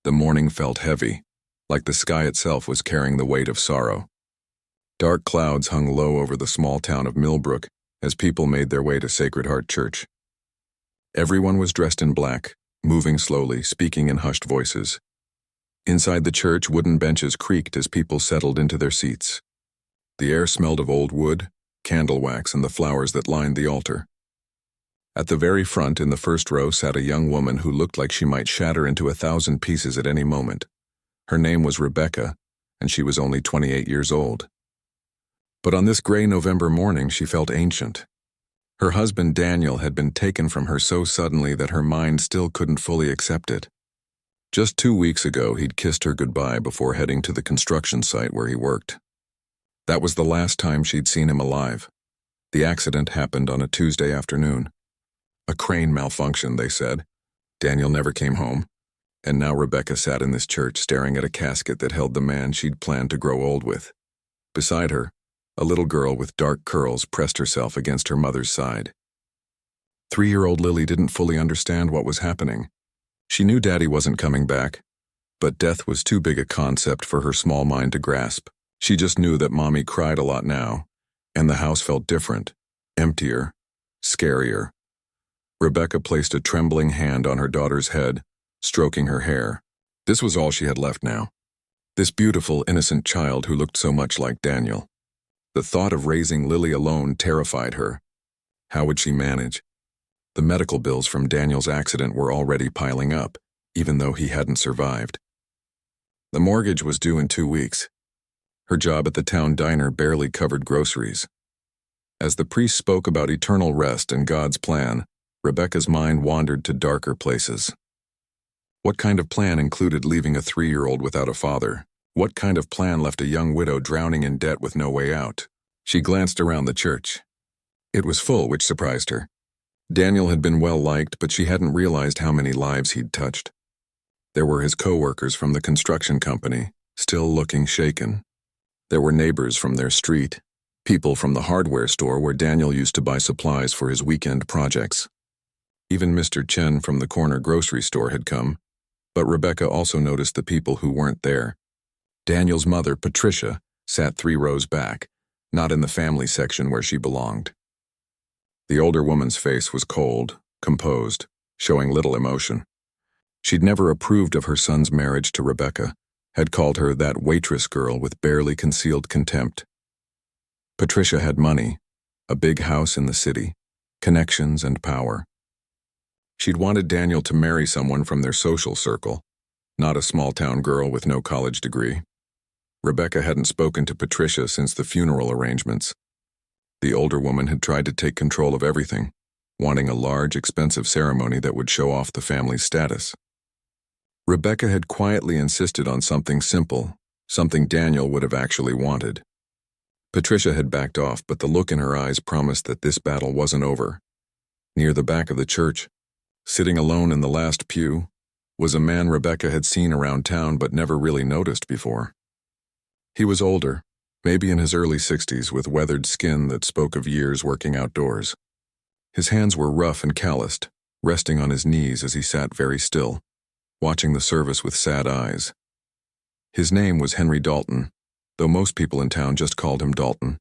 The morning felt heavy, like the sky itself was carrying the weight of sorrow. Dark clouds hung low over the small town of Millbrook as people made their way to Sacred Heart Church. Everyone was dressed in black, moving slowly, speaking in hushed voices. Inside the church, wooden benches creaked as people settled into their seats. The air smelled of old wood, candle wax, and the flowers that lined the altar. At the very front, in the first row, sat a young woman who looked like she might shatter into 1,000 pieces at any moment. Her name was Rebecca, and she was only 28 years old. But on this gray November morning, she felt ancient. Her husband Daniel had been taken from her so suddenly that her mind still couldn't fully accept it. Just 2 weeks ago, he'd kissed her goodbye before heading to the construction site where he worked. That was the last time she'd seen him alive. The accident happened on a Tuesday afternoon. A crane malfunctioned, they said. Daniel never came home. And now Rebecca sat in this church staring at a casket that held the man she'd planned to grow old with. Beside her, a little girl with dark curls pressed herself against her mother's side. 3-year-old Lily didn't fully understand what was happening. She knew Daddy wasn't coming back, but death was too big a concept for her small mind to grasp. She just knew that Mommy cried a lot now, and the house felt different, emptier, scarier. Rebecca placed a trembling hand on her daughter's head, stroking her hair. This was all she had left now. This beautiful, innocent child who looked so much like Daniel. The thought of raising Lily alone terrified her. How would she manage? The medical bills from Daniel's accident were already piling up, even though he hadn't survived. The mortgage was due in 2 weeks. Her job at the town diner barely covered groceries. As the priest spoke about eternal rest and God's plan, Rebecca's mind wandered to darker places. What kind of plan included leaving a 3-year-old without a father? What kind of plan left a young widow drowning in debt with no way out? She glanced around the church. It was full, which surprised her. Daniel had been well-liked, but she hadn't realized how many lives he'd touched. There were his co-workers from the construction company, still looking shaken. There were neighbors from their street, people from the hardware store where Daniel used to buy supplies for his weekend projects. Even Mr. Chen from the corner grocery store had come, but Rebecca also noticed the people who weren't there. Daniel's mother, Patricia, sat 3 rows back, not in the family section where she belonged. The older woman's face was cold, composed, showing little emotion. She'd never approved of her son's marriage to Rebecca, had called her that waitress girl with barely concealed contempt. Patricia had money, a big house in the city, connections and power. She'd wanted Daniel to marry someone from their social circle, not a small-town girl with no college degree. Rebecca hadn't spoken to Patricia since the funeral arrangements. The older woman had tried to take control of everything, wanting a large, expensive ceremony that would show off the family's status. Rebecca had quietly insisted on something simple, something Daniel would have actually wanted. Patricia had backed off, but the look in her eyes promised that this battle wasn't over. Near the back of the church, sitting alone in the last pew, was a man Rebecca had seen around town but never really noticed before. He was older, maybe in his early 60s, with weathered skin that spoke of years working outdoors. His hands were rough and calloused, resting on his knees as he sat very still, watching the service with sad eyes. His name was Henry Dalton, though most people in town just called him Dalton.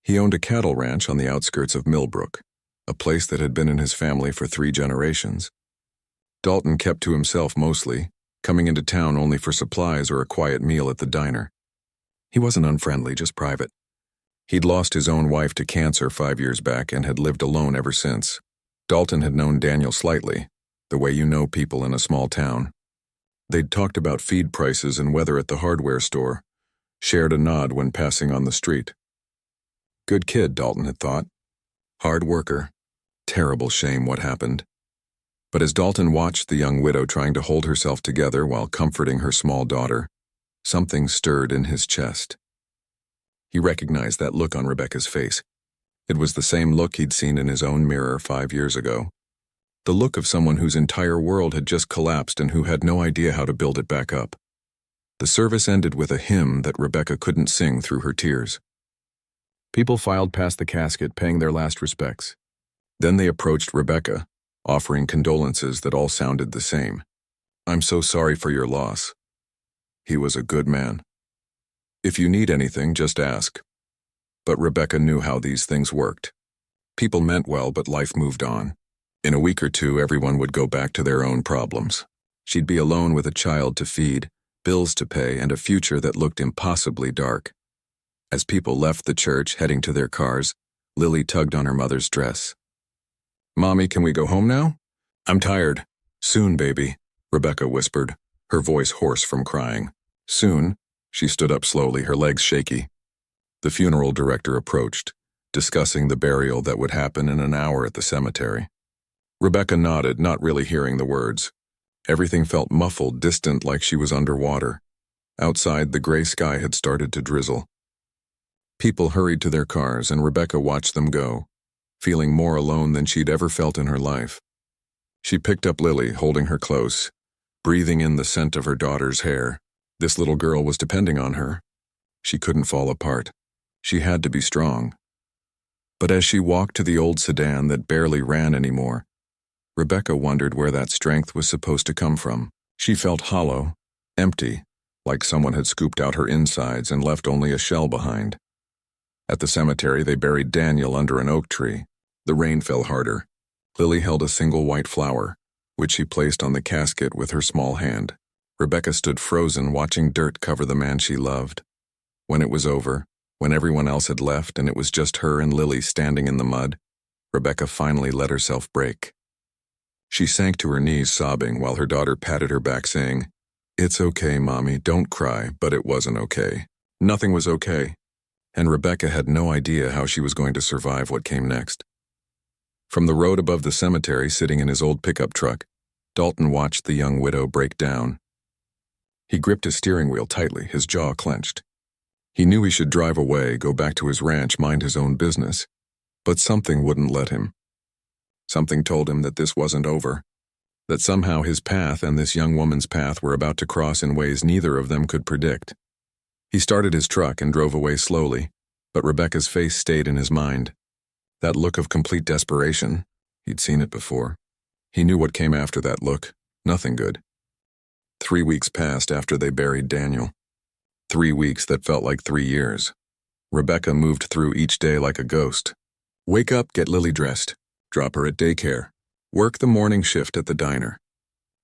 He owned a cattle ranch on the outskirts of Millbrook, a place that had been in his family for 3 generations. Dalton kept to himself mostly, coming into town only for supplies or a quiet meal at the diner. He wasn't unfriendly, just private. He'd lost his own wife to cancer 5 years back and had lived alone ever since. Dalton had known Daniel slightly, the way you know people in a small town. They'd talked about feed prices and weather at the hardware store, shared a nod when passing on the street. Good kid, Dalton had thought. Hard worker. Terrible shame what happened. But as Dalton watched the young widow trying to hold herself together while comforting her small daughter, something stirred in his chest. He recognized that look on Rebecca's face. It was the same look he'd seen in his own mirror 5 years ago. The look of someone whose entire world had just collapsed and who had no idea how to build it back up. The service ended with a hymn that Rebecca couldn't sing through her tears. People filed past the casket, paying their last respects. Then they approached Rebecca, offering condolences that all sounded the same. I'm so sorry for your loss. He was a good man. If you need anything, just ask. But Rebecca knew how these things worked. People meant well, but life moved on. In a week or two, everyone would go back to their own problems. She'd be alone with a child to feed, bills to pay, and a future that looked impossibly dark. As people left the church, heading to their cars, Lily tugged on her mother's dress. "Mommy, can we go home now?" "I'm tired." "Soon, baby," Rebecca whispered, her voice hoarse from crying. "Soon." She stood up slowly, her legs shaky. The funeral director approached, discussing the burial that would happen in an hour at the cemetery. Rebecca nodded, not really hearing the words. Everything felt muffled, distant, like she was underwater. Outside, the gray sky had started to drizzle. People hurried to their cars, and Rebecca watched them go, feeling more alone than she'd ever felt in her life. She picked up Lily, holding her close, breathing in the scent of her daughter's hair. This little girl was depending on her. She couldn't fall apart. She had to be strong. But as she walked to the old sedan that barely ran anymore, Rebecca wondered where that strength was supposed to come from. She felt hollow, empty, like someone had scooped out her insides and left only a shell behind. At the cemetery, they buried Daniel under an oak tree. The rain fell harder. Lily held a single white flower, which she placed on the casket with her small hand. Rebecca stood frozen, watching dirt cover the man she loved. When it was over, when everyone else had left and it was just her and Lily standing in the mud, Rebecca finally let herself break. She sank to her knees sobbing while her daughter patted her back saying, "It's okay, Mommy, don't cry," but it wasn't okay. Nothing was okay. And Rebecca had no idea how she was going to survive what came next. From the road above the cemetery, sitting in his old pickup truck, Dalton watched the young widow break down. He gripped his steering wheel tightly, his jaw clenched. He knew he should drive away, go back to his ranch, mind his own business. But something wouldn't let him. Something told him that this wasn't over, that somehow his path and this young woman's path were about to cross in ways neither of them could predict. He started his truck and drove away slowly, but Rebecca's face stayed in his mind. That look of complete desperation, he'd seen it before. He knew what came after that look, nothing good. 3 weeks passed after they buried Daniel. 3 weeks that felt like 3 years. Rebecca moved through each day like a ghost. Wake up, get Lily dressed, drop her at daycare, work the morning shift at the diner,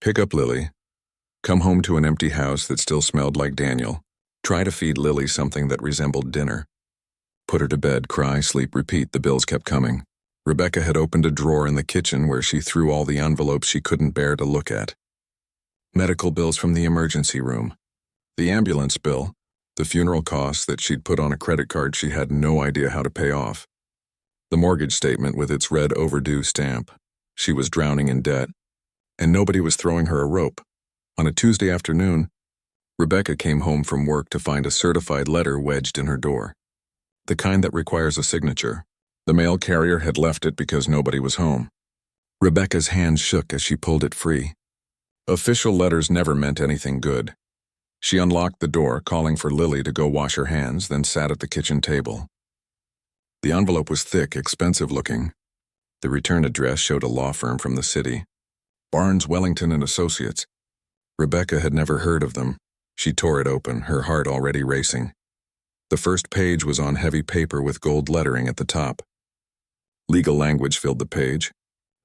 pick up Lily, come home to an empty house that still smelled like Daniel, try to feed Lily something that resembled dinner. Put her to bed, cry, sleep, repeat. The bills kept coming. Rebecca had opened a drawer in the kitchen where she threw all the envelopes she couldn't bear to look at. Medical bills from the emergency room, the ambulance bill, the funeral costs that she'd put on a credit card she had no idea how to pay off, the mortgage statement with its red overdue stamp. She was drowning in debt, and nobody was throwing her a rope. On a Tuesday afternoon, Rebecca came home from work to find a certified letter wedged in her door. The kind that requires a signature. The mail carrier had left it because nobody was home. Rebecca's hands shook as she pulled it free. Official letters never meant anything good. She unlocked the door, calling for Lily to go wash her hands, then sat at the kitchen table. The envelope was thick, expensive looking. The return address showed a law firm from the city. Barnes, Wellington and Associates. Rebecca had never heard of them. She tore it open, her heart already racing. The first page was on heavy paper with gold lettering at the top. Legal language filled the page.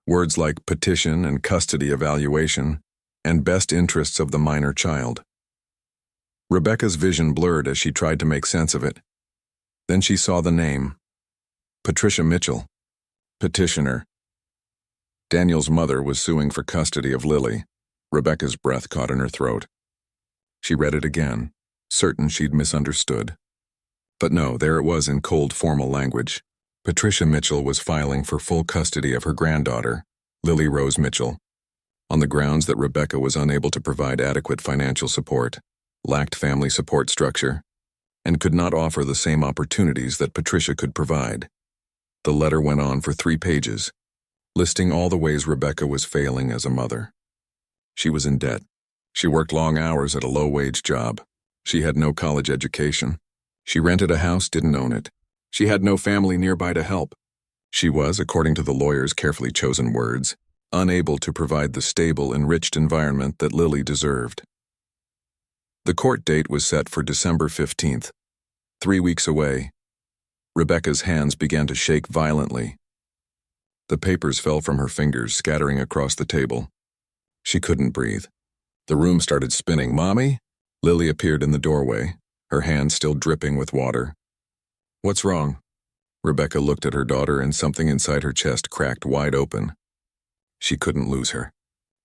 Words like petition and custody evaluation and best interests of the minor child. Rebecca's vision blurred as she tried to make sense of it. Then she saw the name. Patricia Mitchell. Petitioner. Daniel's mother was suing for custody of Lily. Rebecca's breath caught in her throat. She read it again, certain she'd misunderstood. But no, there it was in cold, formal language. Patricia Mitchell was filing for full custody of her granddaughter, Lily Rose Mitchell, on the grounds that Rebecca was unable to provide adequate financial support, lacked family support structure, and could not offer the same opportunities that Patricia could provide. The letter went on for 3 pages, listing all the ways Rebecca was failing as a mother. She was in debt. She worked long hours at a low-wage job. She had no college education. She rented a house, didn't own it. She had no family nearby to help. She was, according to the lawyer's carefully chosen words, unable to provide the stable, enriched environment that Lily deserved. The court date was set for December 15th. 3 weeks away. Rebecca's hands began to shake violently. The papers fell from her fingers, scattering across the table. She couldn't breathe. The room started spinning. "Mommy?" Lily appeared in the doorway, her hands still dripping with water. "What's wrong?" Rebecca looked at her daughter and something inside her chest cracked wide open. She couldn't lose her.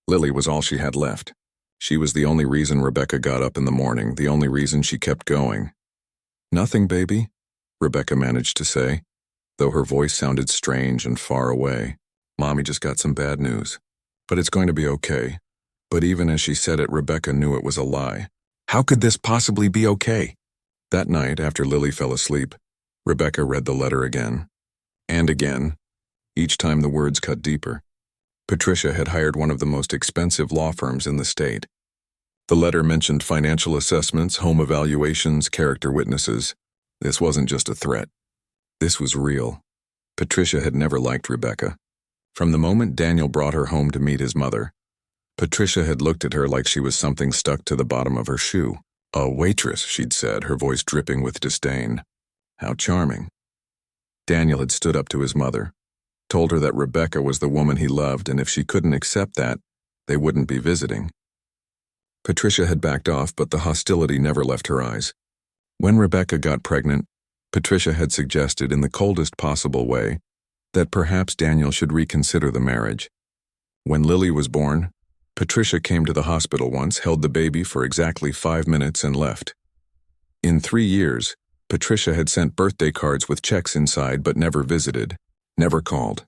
Lily was all she had left. She was the only reason Rebecca got up in the morning, the only reason she kept going. "Nothing, baby," Rebecca managed to say, though her voice sounded strange and far away. "Mommy just got some bad news. But it's going to be okay." But even as she said it, Rebecca knew it was a lie. How could this possibly be okay? That night, after Lily fell asleep, Rebecca read the letter again. And again. Each time the words cut deeper. Patricia had hired one of the most expensive law firms in the state. The letter mentioned financial assessments, home evaluations, character witnesses. This wasn't just a threat. This was real. Patricia had never liked Rebecca. From the moment Daniel brought her home to meet his mother, Patricia had looked at her like she was something stuck to the bottom of her shoe. "A waitress," she'd said, her voice dripping with disdain. How charming. Daniel had stood up to his mother, told her that Rebecca was the woman he loved, and if she couldn't accept that, they wouldn't be visiting. Patricia had backed off, but the hostility never left her eyes. When Rebecca got pregnant, Patricia had suggested in the coldest possible way that perhaps Daniel should reconsider the marriage. When Lily was born, Patricia came to the hospital once, held the baby for exactly 5 minutes and left. In 3 years, Patricia had sent birthday cards with checks inside but never visited, never called,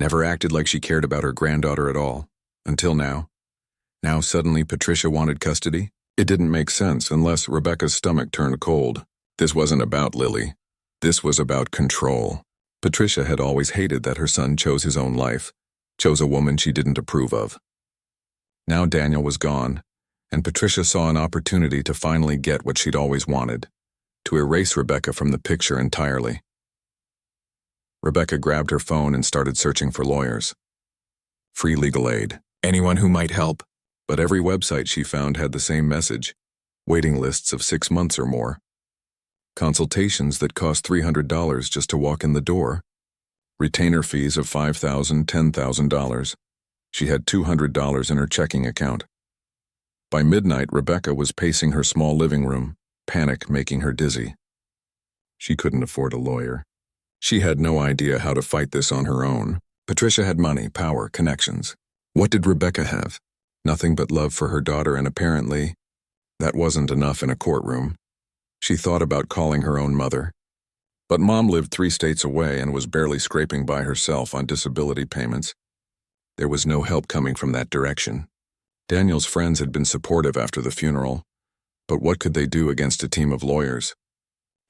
never acted like she cared about her granddaughter at all, until now. Now suddenly Patricia wanted custody? It didn't make sense unless Rebecca's stomach turned cold. This wasn't about Lily. This was about control. Patricia had always hated that her son chose his own life, chose a woman she didn't approve of. Now Daniel was gone, and Patricia saw an opportunity to finally get what she'd always wanted, to erase Rebecca from the picture entirely. Rebecca grabbed her phone and started searching for lawyers. Free legal aid. Anyone who might help. But every website she found had the same message. Waiting lists of 6 months or more. Consultations that cost $300 just to walk in the door. Retainer fees of $5,000, $10,000. She had $200 in her checking account. By midnight, Rebecca was pacing her small living room, panic making her dizzy. She couldn't afford a lawyer. She had no idea how to fight this on her own. Patricia had money, power, connections. What did Rebecca have? Nothing but love for her daughter, and apparently, that wasn't enough in a courtroom. She thought about calling her own mother. But Mom lived 3 states away and was barely scraping by herself on disability payments. There was no help coming from that direction. Daniel's friends had been supportive after the funeral, but what could they do against a team of lawyers?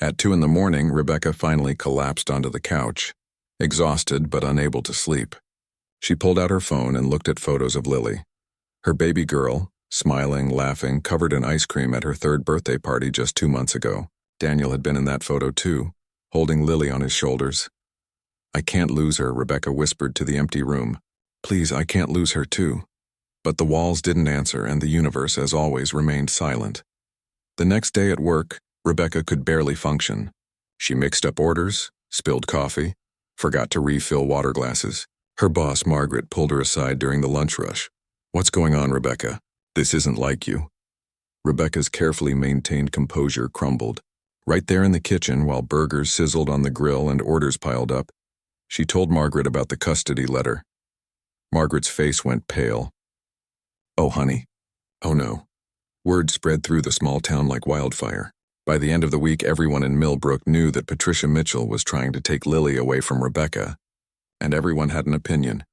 At 2 a.m, Rebecca finally collapsed onto the couch, exhausted but unable to sleep. She pulled out her phone and looked at photos of Lily. Her baby girl, smiling, laughing, covered in ice cream at her 3rd birthday party just 2 months ago. Daniel had been in that photo too, holding Lily on his shoulders. "I can't lose her," Rebecca whispered to the empty room. "Please, I can't lose her too." But the walls didn't answer, and the universe, as always, remained silent. The next day at work, Rebecca could barely function. She mixed up orders, spilled coffee, forgot to refill water glasses. Her boss, Margaret, pulled her aside during the lunch rush. "What's going on, Rebecca? This isn't like you." Rebecca's carefully maintained composure crumbled. Right there in the kitchen, while burgers sizzled on the grill and orders piled up, she told Margaret about the custody letter. Margaret's face went pale. "Oh, honey. Oh, no." Word spread through the small town like wildfire. By the end of the week, everyone in Millbrook knew that Patricia Mitchell was trying to take Lily away from Rebecca, and everyone had an opinion.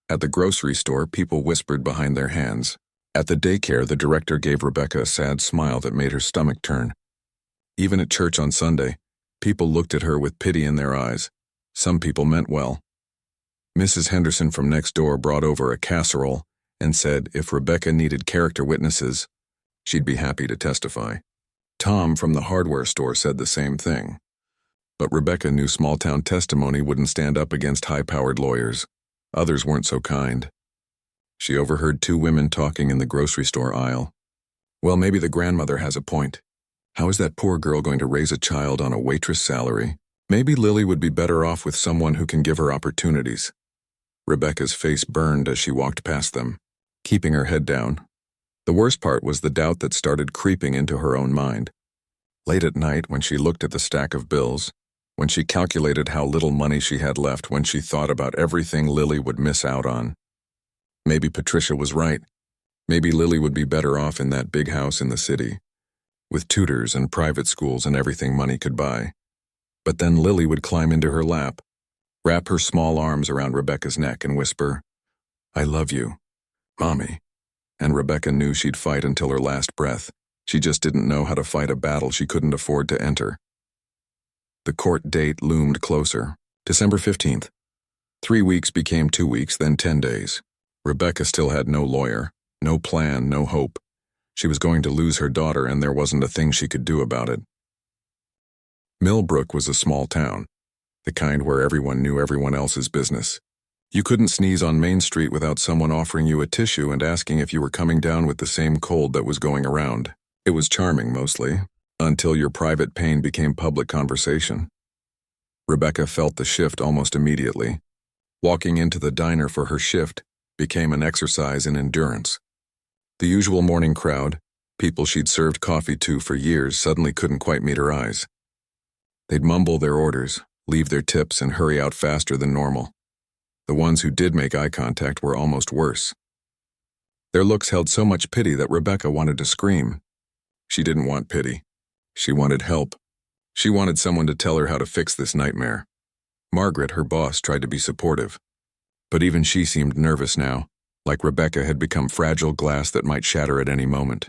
At the grocery store, people whispered behind their hands. At the daycare, the director gave Rebecca a sad smile that made her stomach turn. Even at church on Sunday, people looked at her with pity in their eyes. Some people meant well. Mrs. Henderson from next door brought over a casserole and said if Rebecca needed character witnesses, she'd be happy to testify. Tom from the hardware store said the same thing. But Rebecca knew small-town testimony wouldn't stand up against high-powered lawyers. Others weren't so kind. She overheard two women talking in the grocery store aisle. Well, maybe the grandmother has a point. How is that poor girl going to raise a child on a waitress salary? Maybe Lily would be better off with someone who can give her opportunities. Rebecca's face burned as she walked past them, keeping her head down. The worst part was the doubt that started creeping into her own mind. Late at night, when she looked at the stack of bills, when she calculated how little money she had left, when she thought about everything Lily would miss out on. Maybe Patricia was right. Maybe Lily would be better off in that big house in the city, with tutors and private schools and everything money could buy. But then Lily would climb into her lap, wrap her small arms around Rebecca's neck and whisper, "I love you, Mommy." And Rebecca knew she'd fight until her last breath. She just didn't know how to fight a battle she couldn't afford to enter. The court date loomed closer. December 15th. 3 weeks became 2 weeks, then 10 days. Rebecca still had no lawyer, no plan, no hope. She was going to lose her daughter, and there wasn't a thing she could do about it. Millbrook was a small town, the kind where everyone knew everyone else's business. You couldn't sneeze on Main Street without someone offering you a tissue and asking if you were coming down with the same cold that was going around. It was charming, mostly, until your private pain became public conversation. Rebecca felt the shift almost immediately. Walking into the diner for her shift became an exercise in endurance. The usual morning crowd, people she'd served coffee to for years, suddenly couldn't quite meet her eyes. They'd mumble their orders, leave their tips, and hurry out faster than normal. The ones who did make eye contact were almost worse. Their looks held so much pity that Rebecca wanted to scream. She didn't want pity. She wanted help. She wanted someone to tell her how to fix this nightmare. Margaret, her boss, tried to be supportive. But even she seemed nervous now, like Rebecca had become fragile glass that might shatter at any moment.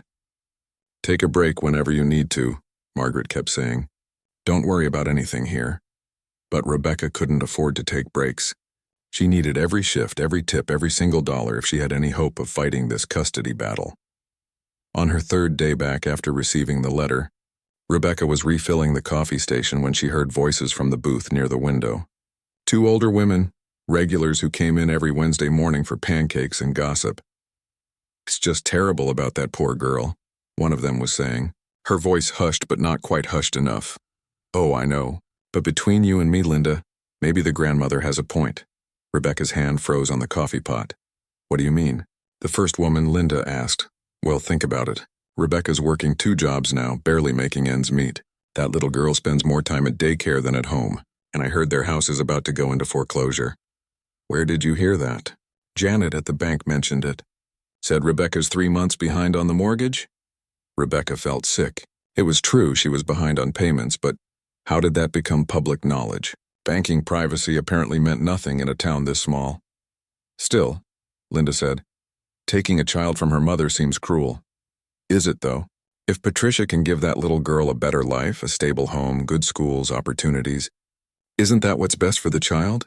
"Take a break whenever you need to," Margaret kept saying. "Don't worry about anything here." But Rebecca couldn't afford to take breaks. She needed every shift, every tip, every single dollar if she had any hope of fighting this custody battle. On her third day back after receiving the letter, Rebecca was refilling the coffee station when she heard voices from the booth near the window. Two older women, regulars who came in every Wednesday morning for pancakes and gossip. "It's just terrible about that poor girl," one of them was saying, her voice hushed but not quite hushed enough. "Oh, I know. But between you and me, Linda, maybe the grandmother has a point." Rebecca's hand froze on the coffee pot. "What do you mean?" The first woman, Linda, asked. "Well, think about it. Rebecca's working 2 jobs now, barely making ends meet. That little girl spends more time at daycare than at home, and I heard their house is about to go into foreclosure." "Where did you hear that?" "Janet at the bank mentioned it. Said Rebecca's 3 months behind on the mortgage." Rebecca felt sick. It was true she was behind on payments, but how did that become public knowledge? Banking privacy apparently meant nothing in a town this small. "Still," Linda said, "taking a child from her mother seems cruel." "Is it, though? If Patricia can give that little girl a better life, a stable home, good schools, opportunities, isn't that what's best for the child?"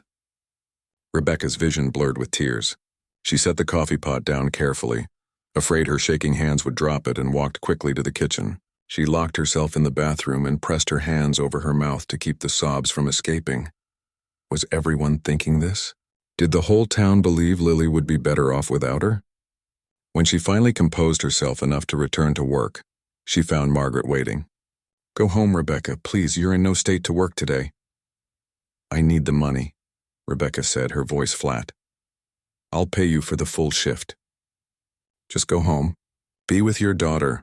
Rebecca's vision blurred with tears. She set the coffee pot down carefully, afraid her shaking hands would drop it, and walked quickly to the kitchen. She locked herself in the bathroom and pressed her hands over her mouth to keep the sobs from escaping. Was everyone thinking this? Did the whole town believe Lily would be better off without her? When she finally composed herself enough to return to work, she found Margaret waiting. "Go home, Rebecca, please, you're in no state to work today." "I need the money," Rebecca said, her voice flat. "I'll pay you for the full shift. Just go home. Be with your daughter."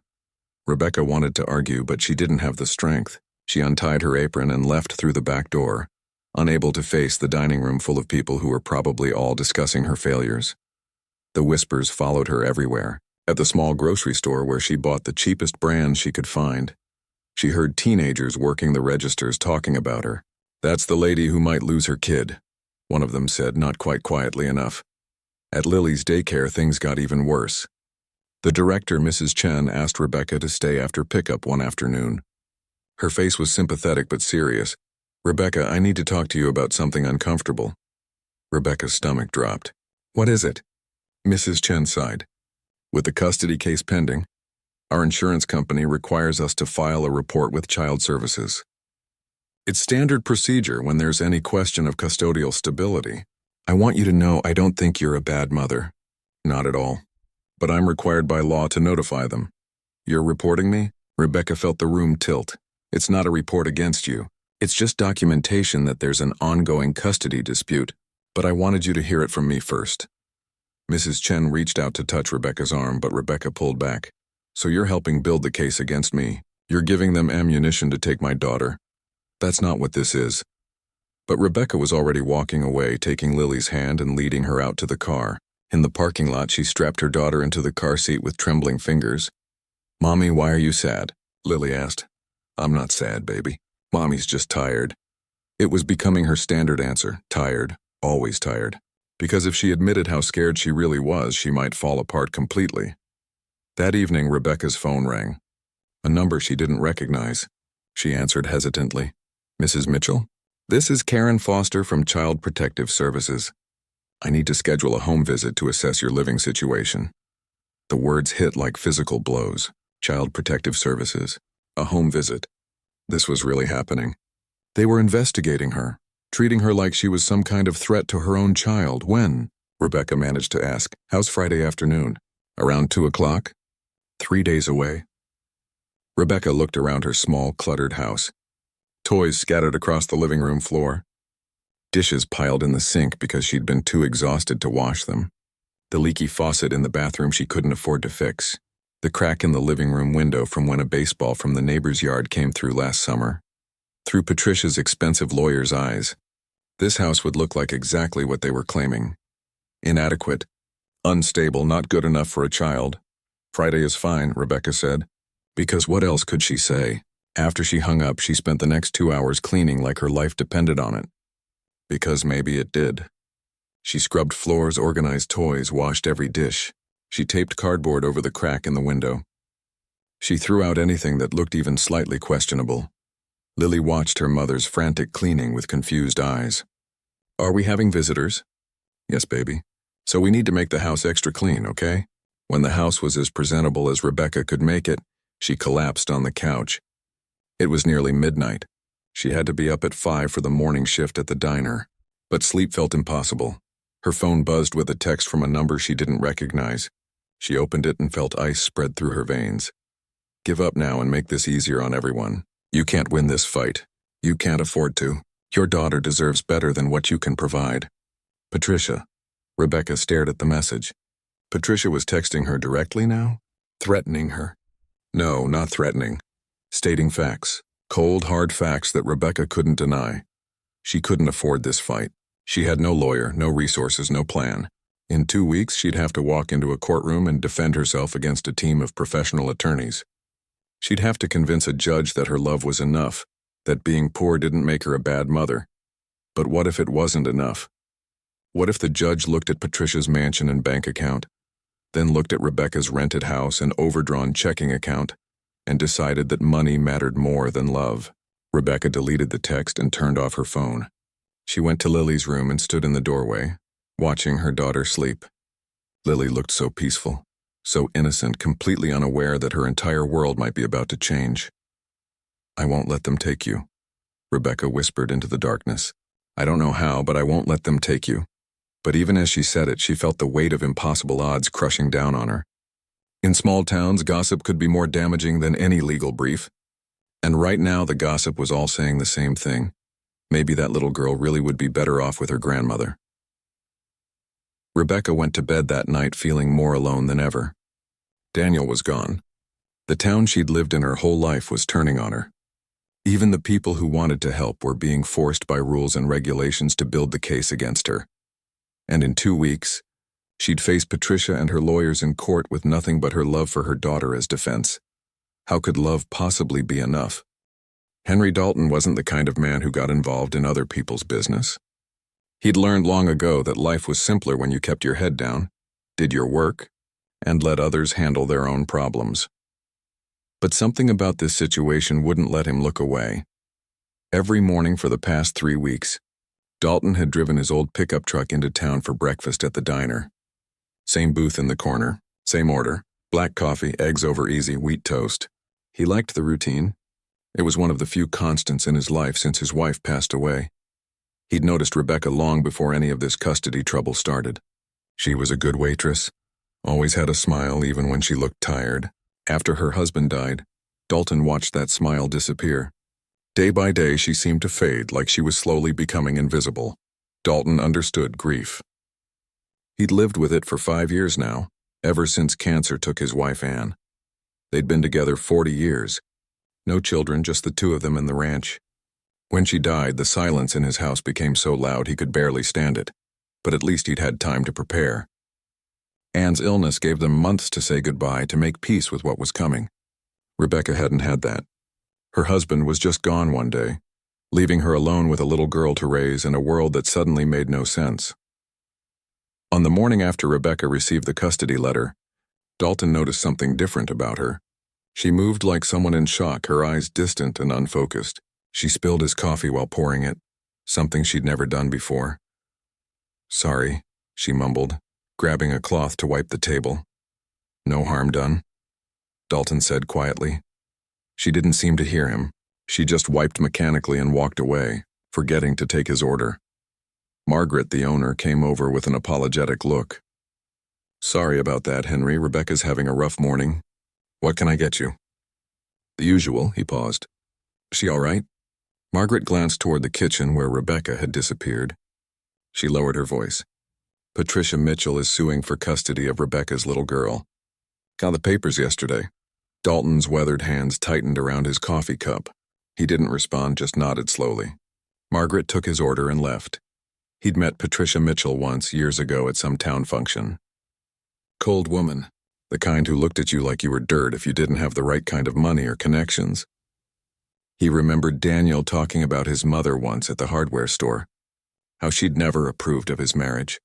Rebecca wanted to argue, but she didn't have the strength. She untied her apron and left through the back door, unable to face the dining room full of people who were probably all discussing her failures. The whispers followed her everywhere. At the small grocery store where she bought the cheapest brands she could find, she heard teenagers working the registers talking about her. "That's the lady who might lose her kid," one of them said, not quite quietly enough. At Lily's daycare, things got even worse. The director, Mrs. Chen, asked Rebecca to stay after pickup one afternoon. Her face was sympathetic but serious. "Rebecca, I need to talk to you about something uncomfortable." Rebecca's stomach dropped. "What is it?" Mrs. Chen sighed. "With the custody case pending, our insurance company requires us to file a report with Child Services. It's standard procedure when there's any question of custodial stability. I want you to know I don't think you're a bad mother. Not at all. But I'm required by law to notify them. You're reporting me? Rebecca felt the room tilt. It's not a report against you. It's just documentation that there's an ongoing custody dispute. But I wanted you to hear it from me first. Mrs. Chen reached out to touch Rebecca's arm, but Rebecca pulled back. So you're helping build the case against me. You're giving them ammunition to take my daughter. That's not what this is. But Rebecca was already walking away, taking Lily's hand and leading her out to the car. In the parking lot, she strapped her daughter into the car seat with trembling fingers. Mommy, why are you sad? Lily asked. I'm not sad, baby. Mommy's just tired. It was becoming her standard answer, tired, always tired. Because if she admitted how scared she really was, she might fall apart completely. That evening, Rebecca's phone rang. A number she didn't recognize. She answered hesitantly. Mrs. Mitchell? This is Karen Foster from Child Protective Services. I need to schedule a home visit to assess your living situation. The words hit like physical blows. Child Protective Services. A home visit. This was really happening. They were investigating her, treating her like she was some kind of threat to her own child. When? Rebecca managed to ask. How's Friday afternoon? Around 2 o'clock? 3 days away. Rebecca looked around her small, cluttered house. Toys scattered across the living room floor. Dishes piled in the sink because she'd been too exhausted to wash them. The leaky faucet in the bathroom she couldn't afford to fix. The crack in the living room window from when a baseball from the neighbor's yard came through last summer. Through Patricia's expensive lawyer's eyes, this house would look like exactly what they were claiming. Inadequate, unstable, not good enough for a child. Friday is fine, Rebecca said. Because what else could she say? After she hung up, she spent the next 2 hours cleaning like her life depended on it. Because maybe it did. She scrubbed floors, organized toys, washed every dish. She taped cardboard over the crack in the window. She threw out anything that looked even slightly questionable. Lily watched her mother's frantic cleaning with confused eyes. Are we having visitors? Yes, baby. So we need to make the house extra clean, okay? When the house was as presentable as Rebecca could make it, she collapsed on the couch. It was nearly midnight. She had to be up at 5 for the morning shift at the diner. But sleep felt impossible. Her phone buzzed with a text from a number she didn't recognize. She opened it and felt ice spread through her veins. Give up now and make this easier on everyone. You can't win this fight. You can't afford to. Your daughter deserves better than what you can provide. Patricia. Rebecca stared at the message. Patricia was texting her directly now? Threatening her. No, not threatening. Stating facts. Cold, hard facts that Rebecca couldn't deny. She couldn't afford this fight. She had no lawyer, no resources, no plan. In 2 weeks, she'd have to walk into a courtroom and defend herself against a team of professional attorneys. She'd have to convince a judge that her love was enough, that being poor didn't make her a bad mother. But what if it wasn't enough? What if the judge looked at Patricia's mansion and bank account, then looked at Rebecca's rented house and overdrawn checking account, and decided that money mattered more than love? Rebecca deleted the text and turned off her phone. She went to Lily's room and stood in the doorway, watching her daughter sleep. Lily looked so peaceful, so innocent, completely unaware that her entire world might be about to change. I won't let them take you, Rebecca whispered into the darkness. I don't know how, but I won't let them take you. But even as she said it, she felt the weight of impossible odds crushing down on her. In small towns, gossip could be more damaging than any legal brief. And right now, the gossip was all saying the same thing. Maybe that little girl really would be better off with her grandmother. Rebecca went to bed that night feeling more alone than ever. Daniel was gone. The town she'd lived in her whole life was turning on her. Even the people who wanted to help were being forced by rules and regulations to build the case against her. And in 2 weeks, she'd face Patricia and her lawyers in court with nothing but her love for her daughter as defense. How could love possibly be enough? Henry Dalton wasn't the kind of man who got involved in other people's business. He'd learned long ago that life was simpler when you kept your head down, did your work, and let others handle their own problems. But something about this situation wouldn't let him look away. Every morning for the past 3 weeks, Dalton had driven his old pickup truck into town for breakfast at the diner. Same booth in the corner, same order, black coffee, eggs over easy, wheat toast. He liked the routine. It was one of the few constants in his life since his wife passed away. He'd noticed Rebecca long before any of this custody trouble started. She was a good waitress, Always had a smile even when she looked tired. After her husband died, Dalton watched that smile disappear. Day by day, she seemed to fade, like she was slowly becoming invisible. Dalton understood grief. He'd lived with it for 5 years now, ever since cancer took his wife Anne. They'd been together 40 years. No children, just the two of them and the ranch. When she died, the silence in his house became so loud he could barely stand it, but at least he'd had time to prepare. Anne's illness gave them months to say goodbye, to make peace with what was coming. Rebecca hadn't had that. Her husband was just gone one day, leaving her alone with a little girl to raise in a world that suddenly made no sense. On the morning after Rebecca received the custody letter, Dalton noticed something different about her. She moved like someone in shock, her eyes distant and unfocused. She spilled his coffee while pouring it, something she'd never done before. "Sorry," she mumbled, grabbing a cloth to wipe the table. "No harm done," Dalton said quietly. She didn't seem to hear him. She just wiped mechanically and walked away, forgetting to take his order. Margaret, the owner, came over with an apologetic look. "Sorry about that, Henry. Rebecca's having a rough morning. What can I get you?" "The usual," he paused. "She all right?" Margaret glanced toward the kitchen where Rebecca had disappeared. She lowered her voice. "Patricia Mitchell is suing for custody of Rebecca's little girl. Got the papers yesterday." Dalton's weathered hands tightened around his coffee cup. He didn't respond, just nodded slowly. Margaret took his order and left. He'd met Patricia Mitchell once, years ago, at some town function. Cold woman, the kind who looked at you like you were dirt if you didn't have the right kind of money or connections. He remembered Daniel talking about his mother once at the hardware store, how she'd never approved of his marriage,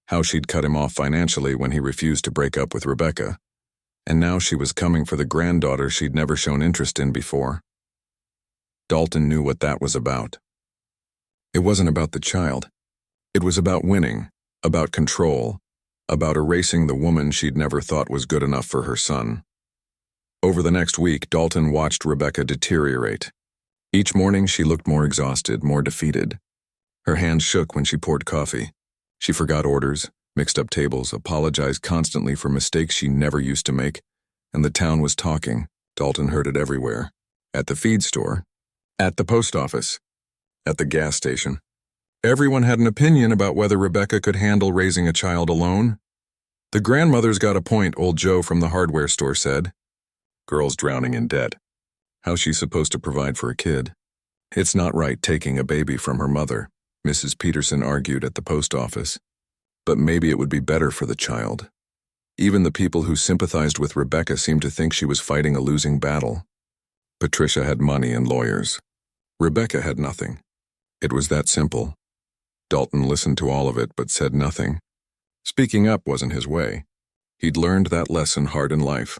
how she'd cut him off financially when he refused to break up with Rebecca, and now she was coming for the granddaughter she'd never shown interest in before. Dalton knew what that was about. It wasn't about the child. It was about winning, about control, about erasing the woman she'd never thought was good enough for her son. Over the next week, Dalton watched Rebecca deteriorate. Each morning, she looked more exhausted, more defeated. Her hands shook when she poured coffee. She forgot orders, mixed up tables, apologized constantly for mistakes she never used to make, and the town was talking. Dalton heard it everywhere. At the feed store, at the post office, at the gas station. Everyone had an opinion about whether Rebecca could handle raising a child alone. "The grandmother's got a point," old Joe from the hardware store said. "Girl's drowning in debt. How's she supposed to provide for a kid? It's not right taking a baby from her mother," Mrs. Peterson argued at the post office. But maybe it would be better for the child. Even the people who sympathized with Rebecca seemed to think she was fighting a losing battle. Patricia had money and lawyers. Rebecca had nothing. It was that simple. Dalton listened to all of it but said nothing. Speaking up wasn't his way. He'd learned that lesson hard in life.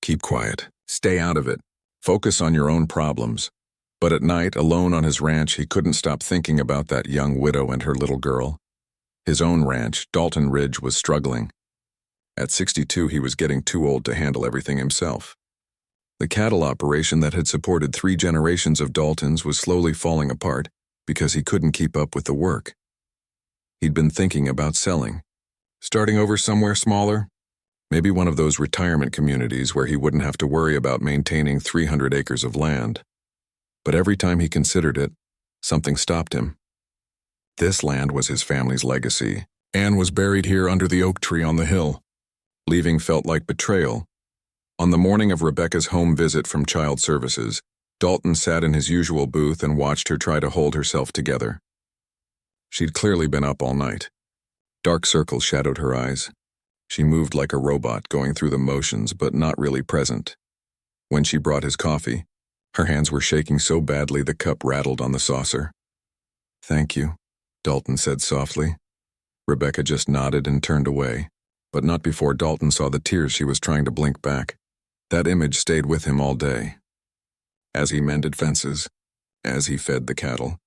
Keep quiet. Stay out of it. Focus on your own problems. But at night, alone on his ranch, he couldn't stop thinking about that young widow and her little girl. His own ranch, Dalton Ridge, was struggling. At 62, he was getting too old to handle everything himself. The cattle operation that had supported 3 generations of Daltons was slowly falling apart because he couldn't keep up with the work. He'd been thinking about selling, starting over somewhere smaller, maybe one of those retirement communities where he wouldn't have to worry about maintaining 300 acres of land. But every time he considered it, something stopped him. This land was his family's legacy. Anne was buried here under the oak tree on the hill. Leaving felt like betrayal. On the morning of Rebecca's home visit from Child Services, Dalton sat in his usual booth and watched her try to hold herself together. She'd clearly been up all night. Dark circles shadowed her eyes. She moved like a robot, going through the motions but not really present. When she brought his coffee, her hands were shaking so badly the cup rattled on the saucer. "Thank you," Dalton said softly. Rebecca just nodded and turned away, but not before Dalton saw the tears she was trying to blink back. That image stayed with him all day. As he mended fences, as he fed the cattle,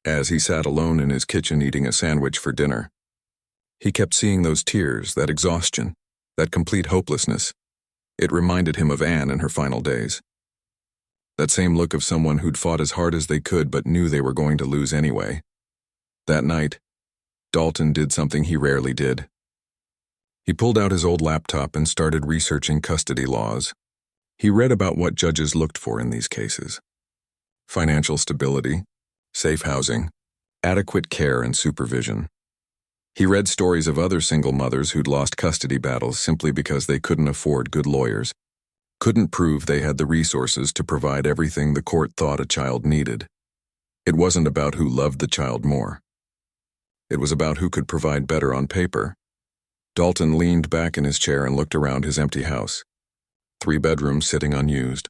as he sat alone in his kitchen eating a sandwich for dinner. He kept seeing those tears, that exhaustion, that complete hopelessness. It reminded him of Anne in her final days. That same look of someone who'd fought as hard as they could but knew they were going to lose anyway. That night, Dalton did something he rarely did. He pulled out his old laptop and started researching custody laws. He read about what judges looked for in these cases: financial stability, safe housing, adequate care and supervision. He read stories of other single mothers who'd lost custody battles simply because they couldn't afford good lawyers, couldn't prove they had the resources to provide everything the court thought a child needed. It wasn't about who loved the child more. It was about who could provide better on paper. Dalton leaned back in his chair and looked around his empty house. 3 bedrooms sitting unused.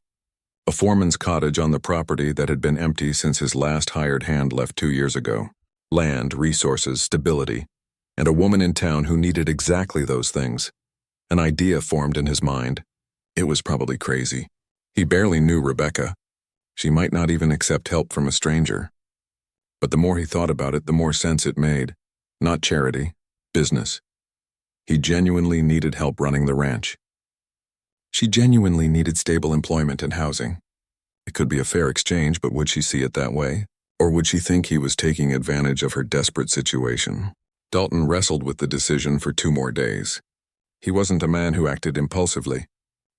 A foreman's cottage on the property that had been empty since his last hired hand left 2 years ago. Land, resources, stability, and a woman in town who needed exactly those things. An idea formed in his mind. It was probably crazy. He barely knew Rebecca. She might not even accept help from a stranger. But the more he thought about it, the more sense it made. Not charity, business. He genuinely needed help running the ranch. She genuinely needed stable employment and housing. It could be a fair exchange, but would she see it that way? Or would she think he was taking advantage of her desperate situation? Dalton wrestled with the decision for 2 more days. He wasn't a man who acted impulsively.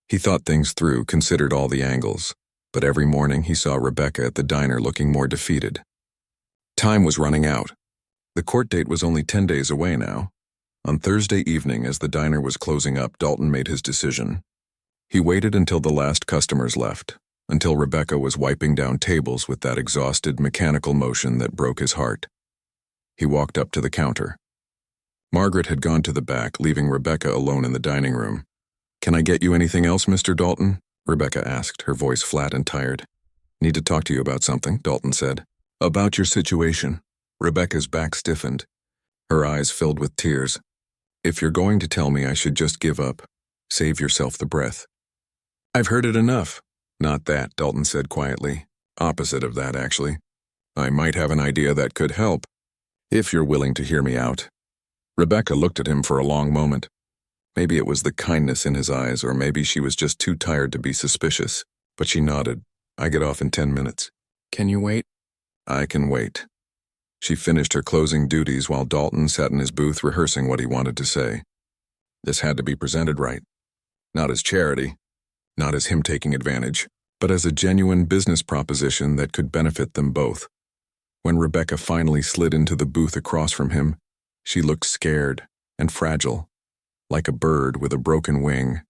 He thought things through, considered all the angles. But every morning he saw Rebecca at the diner looking more defeated. Time was running out. The court date was only 10 days away now. On Thursday evening, as the diner was closing up, Dalton made his decision. He waited until the last customers left, until Rebecca was wiping down tables with that exhausted, mechanical motion that broke his heart. He walked up to the counter. Margaret had gone to the back, leaving Rebecca alone in the dining room. "Can I get you anything else, Mr. Dalton?" Rebecca asked, her voice flat and tired. "Need to talk to you about something," Dalton said. "About your situation." Rebecca's back stiffened. Her eyes filled with tears. "If you're going to tell me I should just give up, save yourself the breath." "I've heard it enough." "Not that," Dalton said quietly. "Opposite of that, actually. I might have an idea that could help, if you're willing to hear me out." Rebecca looked at him for a long moment. Maybe it was the kindness in his eyes, or maybe she was just too tired to be suspicious. But she nodded. "I get off in 10 minutes. Can you wait?" "I can wait." She finished her closing duties while Dalton sat in his booth rehearsing what he wanted to say. This had to be presented right. Not as charity, not as him taking advantage, but as a genuine business proposition that could benefit them both. When Rebecca finally slid into the booth across from him, she looked scared and fragile, like a bird with a broken wing.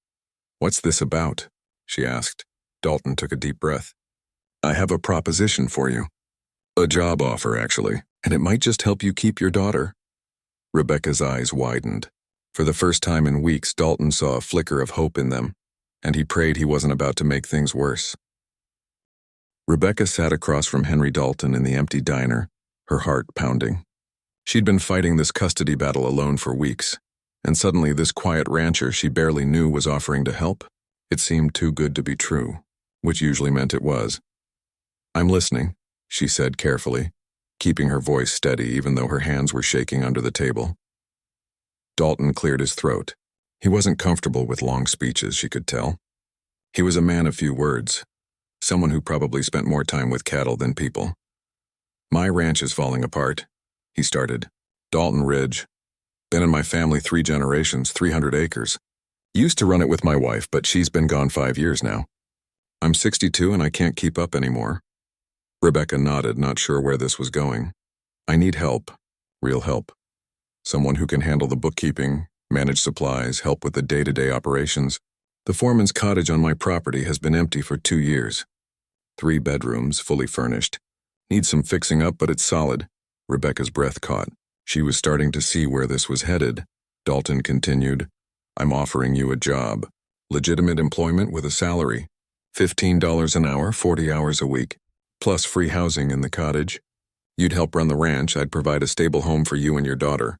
"What's this about?" she asked. Dalton took a deep breath. "I have a proposition for you. A job offer, actually, and it might just help you keep your daughter." Rebecca's eyes widened. For the first time in weeks, Dalton saw a flicker of hope in them, and he prayed he wasn't about to make things worse. Rebecca sat across from Henry Dalton in the empty diner, her heart pounding. She'd been fighting this custody battle alone for weeks, and suddenly this quiet rancher she barely knew was offering to help. It seemed too good to be true, which usually meant it was. "I'm listening," she said carefully, keeping her voice steady even though her hands were shaking under the table. Dalton cleared his throat. He wasn't comfortable with long speeches, she could tell. He was a man of few words, someone who probably spent more time with cattle than people. "My ranch is falling apart," he started. "Dalton Ridge. Been in my family 3 generations, 300 acres. Used to run it with my wife, but she's been gone 5 years now. I'm 62 and I can't keep up anymore." Rebecca nodded, not sure where this was going. "I need help. Real help. Someone who can handle the bookkeeping, manage supplies, help with the day-to-day operations. The foreman's cottage on my property has been empty for 2 years. 3 bedrooms, fully furnished. Needs some fixing up, but it's solid." Rebecca's breath caught. She was starting to see where this was headed. Dalton continued, "I'm offering you a job. Legitimate employment with a salary. $15 an hour, 40 hours a week. Plus free housing in the cottage. You'd help run the ranch. I'd provide a stable home for you and your daughter."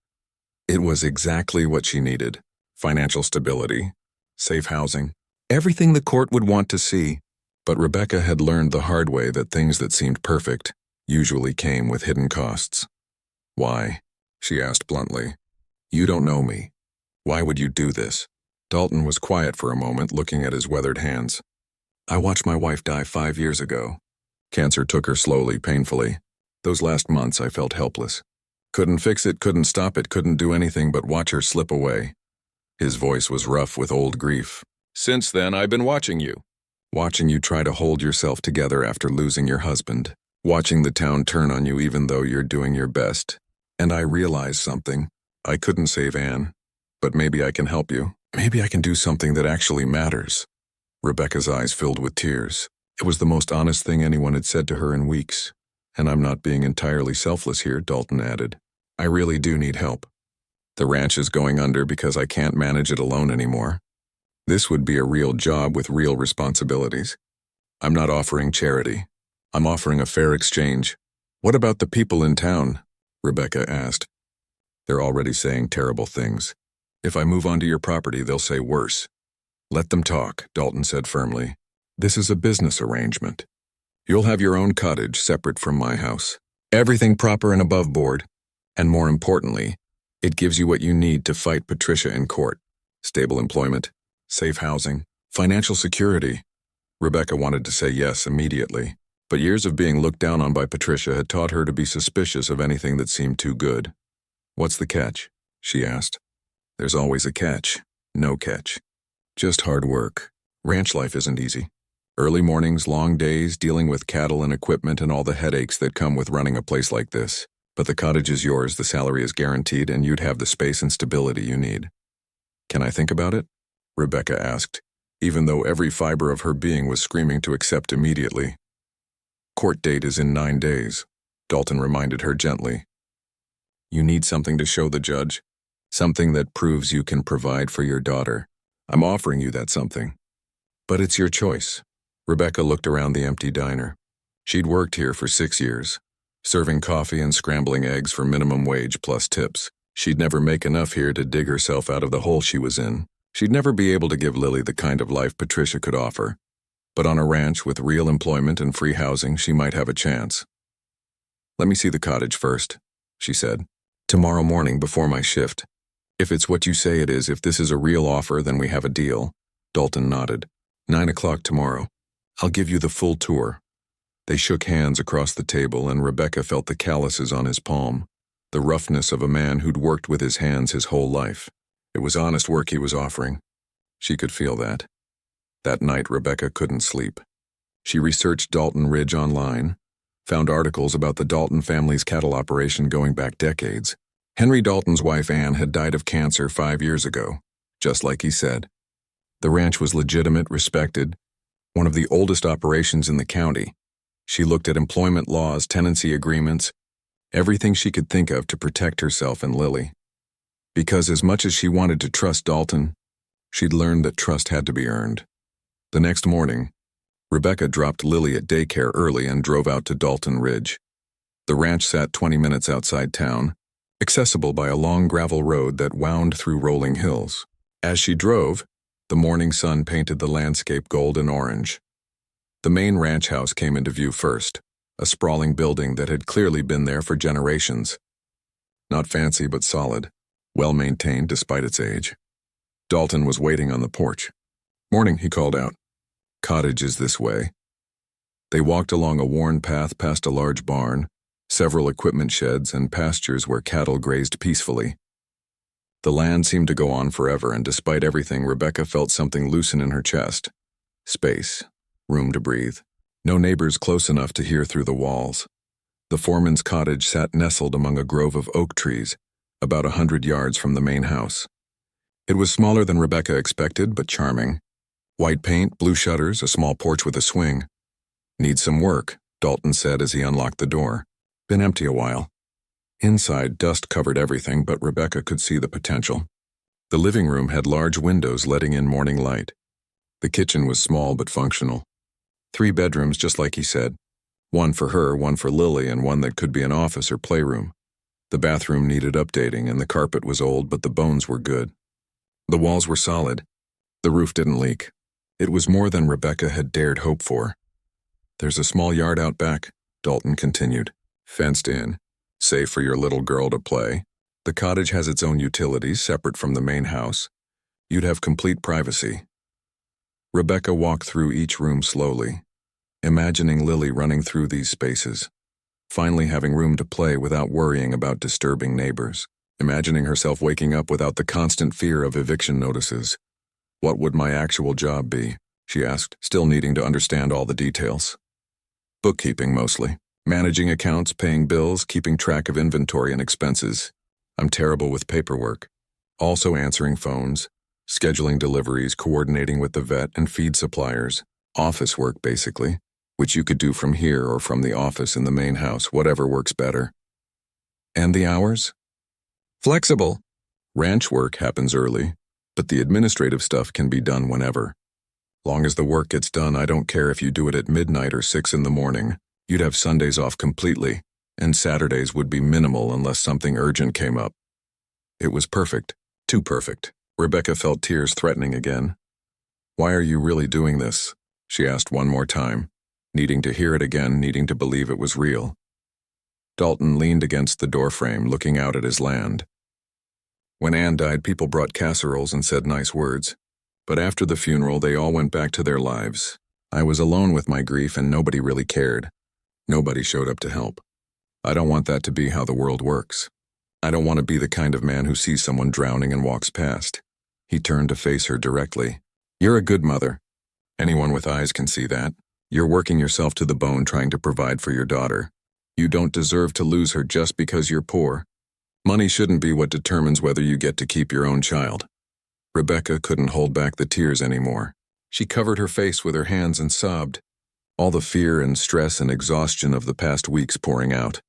It was exactly what she needed. Financial stability, safe housing, everything the court would want to see. But Rebecca had learned the hard way that things that seemed perfect usually came with hidden costs. "Why?" she asked bluntly. "You don't know me. Why would you do this?" Dalton was quiet for a moment, looking at his weathered hands. "I watched my wife die 5 years ago. Cancer took her slowly, painfully. Those last months I felt helpless. Couldn't fix it, couldn't stop it, couldn't do anything but watch her slip away. His voice was rough with old grief. "Since then, I've been watching you. Watching you try to hold yourself together after losing your husband. Watching the town turn on you even though you're doing your best. And I realized something. I couldn't save Anne. But maybe I can help you. Maybe I can do something that actually matters." Rebecca's eyes filled with tears. It was the most honest thing anyone had said to her in weeks. "And I'm not being entirely selfless here," Dalton added. "I really do need help. The ranch is going under because I can't manage it alone anymore. This would be a real job with real responsibilities. I'm not offering charity. I'm offering a fair exchange." "What about the people in town?" Rebecca asked. "They're already saying terrible things. If I move onto your property, they'll say worse." "Let them talk," Dalton said firmly. "This is a business arrangement. You'll have your own cottage separate from my house. Everything proper and above board. And more importantly, it gives you what you need to fight Patricia in court. Stable employment, safe housing, financial security." Rebecca wanted to say yes immediately, but years of being looked down on by Patricia had taught her to be suspicious of anything that seemed too good. "What's the catch?" she asked. "There's always a catch. No catch. Just hard work. Ranch life isn't easy. Early mornings, long days, dealing with cattle and equipment and all the headaches that come with running a place like this. But the cottage is yours, the salary is guaranteed, and you'd have the space and stability you need." "Can I think about it?" Rebecca asked, even though every fiber of her being was screaming to accept immediately. "Court date is in 9 days," Dalton reminded her gently. "You need something to show the judge, something that proves you can provide for your daughter. I'm offering you that something. But it's your choice." Rebecca looked around the empty diner. She'd worked here for 6 years, serving coffee and scrambling eggs for minimum wage plus tips. She'd never make enough here to dig herself out of the hole she was in. She'd never be able to give Lily the kind of life Patricia could offer. But on a ranch with real employment and free housing, she might have a chance. "Let me see the cottage first," she said. "Tomorrow morning before my shift. If it's what you say it is, if this is a real offer, then we have a deal." Dalton nodded. 9 o'clock tomorrow. I'll give you the full tour." They shook hands across the table, and Rebecca felt the calluses on his palm, the roughness of a man who'd worked with his hands his whole life. It was honest work he was offering. She could feel that. That night, Rebecca couldn't sleep. She researched Dalton Ridge online, found articles about the Dalton family's cattle operation going back decades. Henry Dalton's wife Anne had died of cancer 5 years ago, just like he said. The ranch was legitimate, respected, one of the oldest operations in the county. She looked at employment laws, tenancy agreements, everything she could think of to protect herself and Lily. Because as much as she wanted to trust Dalton, she'd learned that trust had to be earned. The next morning, Rebecca dropped Lily at daycare early and drove out to Dalton Ridge. The ranch sat 20 minutes outside town, accessible by a long gravel road that wound through rolling hills. As she drove, the morning sun painted the landscape gold and orange. The main ranch house came into view first, a sprawling building that had clearly been there for generations. Not fancy but solid, well-maintained despite its age. Dalton was waiting on the porch. "Morning," he called out. "Cottage is this way." They walked along a worn path past a large barn, several equipment sheds, and pastures where cattle grazed peacefully. The land seemed to go on forever, and despite everything, Rebecca felt something loosen in her chest. Space. Room to breathe. No neighbors close enough to hear through the walls. The foreman's cottage sat nestled among a grove of oak trees, about 100 yards from the main house. It was smaller than Rebecca expected, but charming. White paint, blue shutters, a small porch with a swing. "Needs some work," Dalton said as he unlocked the door. "Been empty a while." Inside, dust covered everything, but Rebecca could see the potential. The living room had large windows letting in morning light. The kitchen was small but functional. 3 bedrooms, just like he said. One for her, one for Lily, and one that could be an office or playroom. The bathroom needed updating, and the carpet was old, but the bones were good. The walls were solid. The roof didn't leak. It was more than Rebecca had dared hope for. "There's a small yard out back," Dalton continued. "Fenced in. Safe for your little girl to play. The cottage has its own utilities, separate from the main house. You'd have complete privacy." Rebecca walked through each room slowly, imagining Lily running through these spaces, finally having room to play without worrying about disturbing neighbors. imagining herself waking up without the constant fear of eviction notices. What would my actual job be? She asked, still needing to understand all the details. Bookkeeping, mostly. Managing accounts, paying bills, keeping track of inventory and expenses. I'm terrible with paperwork. Also answering phones, scheduling deliveries, coordinating with the vet and feed suppliers. Office work, basically, which you could do from here or from the office in the main house, whatever works better. And the hours? Flexible. Ranch work happens early, but the administrative stuff can be done whenever. Long as the work gets done, I don't care if you do it at midnight or 6 in the morning. You'd have Sundays off completely, and Saturdays would be minimal unless something urgent came up. It was perfect. Too perfect. Rebecca felt tears threatening again. Why are you really doing this? She asked one more time, needing to hear it again, needing to believe it was real. Dalton leaned against the doorframe, looking out at his land. When Anne died, people brought casseroles and said nice words. But after the funeral, they all went back to their lives. I was alone with my grief and nobody really cared. Nobody showed up to help. I don't want that to be how the world works. I don't want to be the kind of man who sees someone drowning and walks past. He turned to face her directly. You're a good mother. Anyone with eyes can see that. You're working yourself to the bone trying to provide for your daughter. You don't deserve to lose her just because you're poor. Money shouldn't be what determines whether you get to keep your own child. Rebecca couldn't hold back the tears anymore. She covered her face with her hands and sobbed, all the fear and stress and exhaustion of the past weeks pouring out.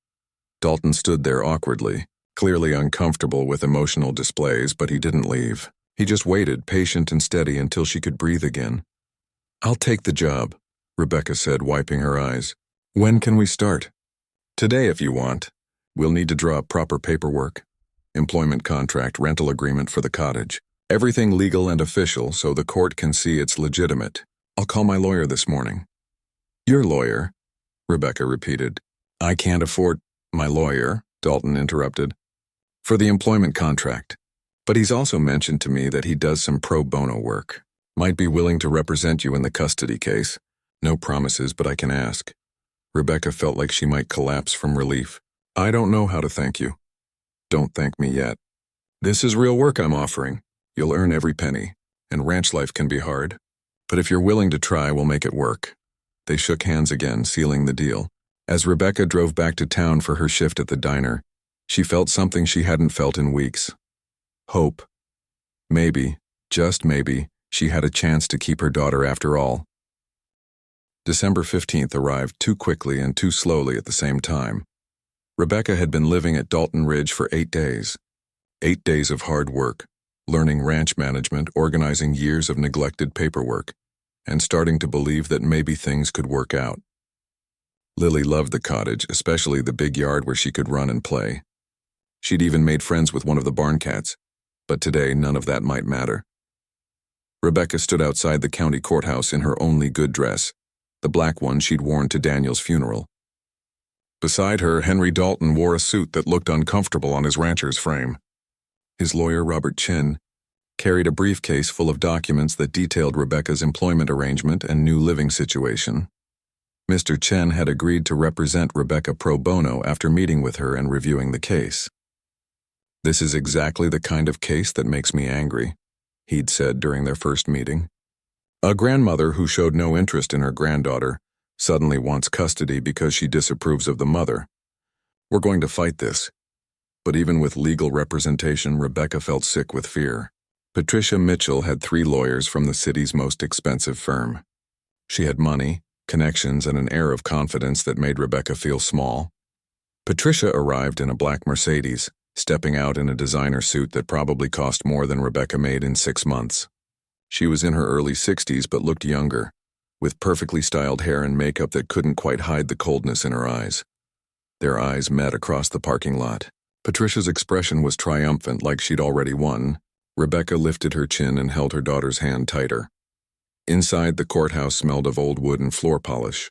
Dalton stood there awkwardly, clearly uncomfortable with emotional displays, but he didn't leave. He just waited, patient and steady, until she could breathe again. I'll take the job, Rebecca said, wiping her eyes. When can we start? Today, if you want. We'll need to draw up proper paperwork. Employment contract, rental agreement for the cottage. Everything legal and official so the court can see it's legitimate. I'll call my lawyer this morning. Your lawyer? Rebecca repeated. I can't afford my lawyer, Dalton interrupted. For the employment contract. But he's also mentioned to me that he does some pro bono work. Might be willing to represent you in the custody case. No promises, but I can ask. Rebecca felt like she might collapse from relief. I don't know how to thank you. Don't thank me yet. This is real work I'm offering. You'll earn every penny, and ranch life can be hard. But if you're willing to try, we'll make it work. They shook hands again, sealing the deal. As Rebecca drove back to town for her shift at the diner, she felt something she hadn't felt in weeks. Hope. Maybe, just maybe, she had a chance to keep her daughter after all. December 15th arrived too quickly and too slowly at the same time. Rebecca had been living at Dalton Ridge for 8 days. 8 days of hard work, learning ranch management, organizing years of neglected paperwork, and starting to believe that maybe things could work out. Lily loved the cottage, especially the big yard where she could run and play. She'd even made friends with one of the barn cats, but today none of that might matter. Rebecca stood outside the county courthouse in her only good dress, the black one she'd worn to Daniel's funeral. Beside her, Henry Dalton wore a suit that looked uncomfortable on his rancher's frame. His lawyer, Robert Chin, carried a briefcase full of documents that detailed Rebecca's employment arrangement and new living situation. Mr. Chen had agreed to represent Rebecca pro bono after meeting with her and reviewing the case. This is exactly the kind of case that makes me angry, he'd said during their first meeting. A grandmother who showed no interest in her granddaughter suddenly wants custody because she disapproves of the mother. We're going to fight this. But even with legal representation, Rebecca felt sick with fear. Patricia Mitchell had 3 lawyers from the city's most expensive firm. She had money, connections, and an air of confidence that made Rebecca feel small. Patricia arrived in a black Mercedes, stepping out in a designer suit that probably cost more than Rebecca made in 6 months. She was in her early 60s but looked younger, with perfectly styled hair and makeup that couldn't quite hide the coldness in her eyes. Their eyes met across the parking lot. Patricia's expression was triumphant, like she'd already won. Rebecca lifted her chin and held her daughter's hand tighter. Inside, the courthouse smelled of old wood and floor polish.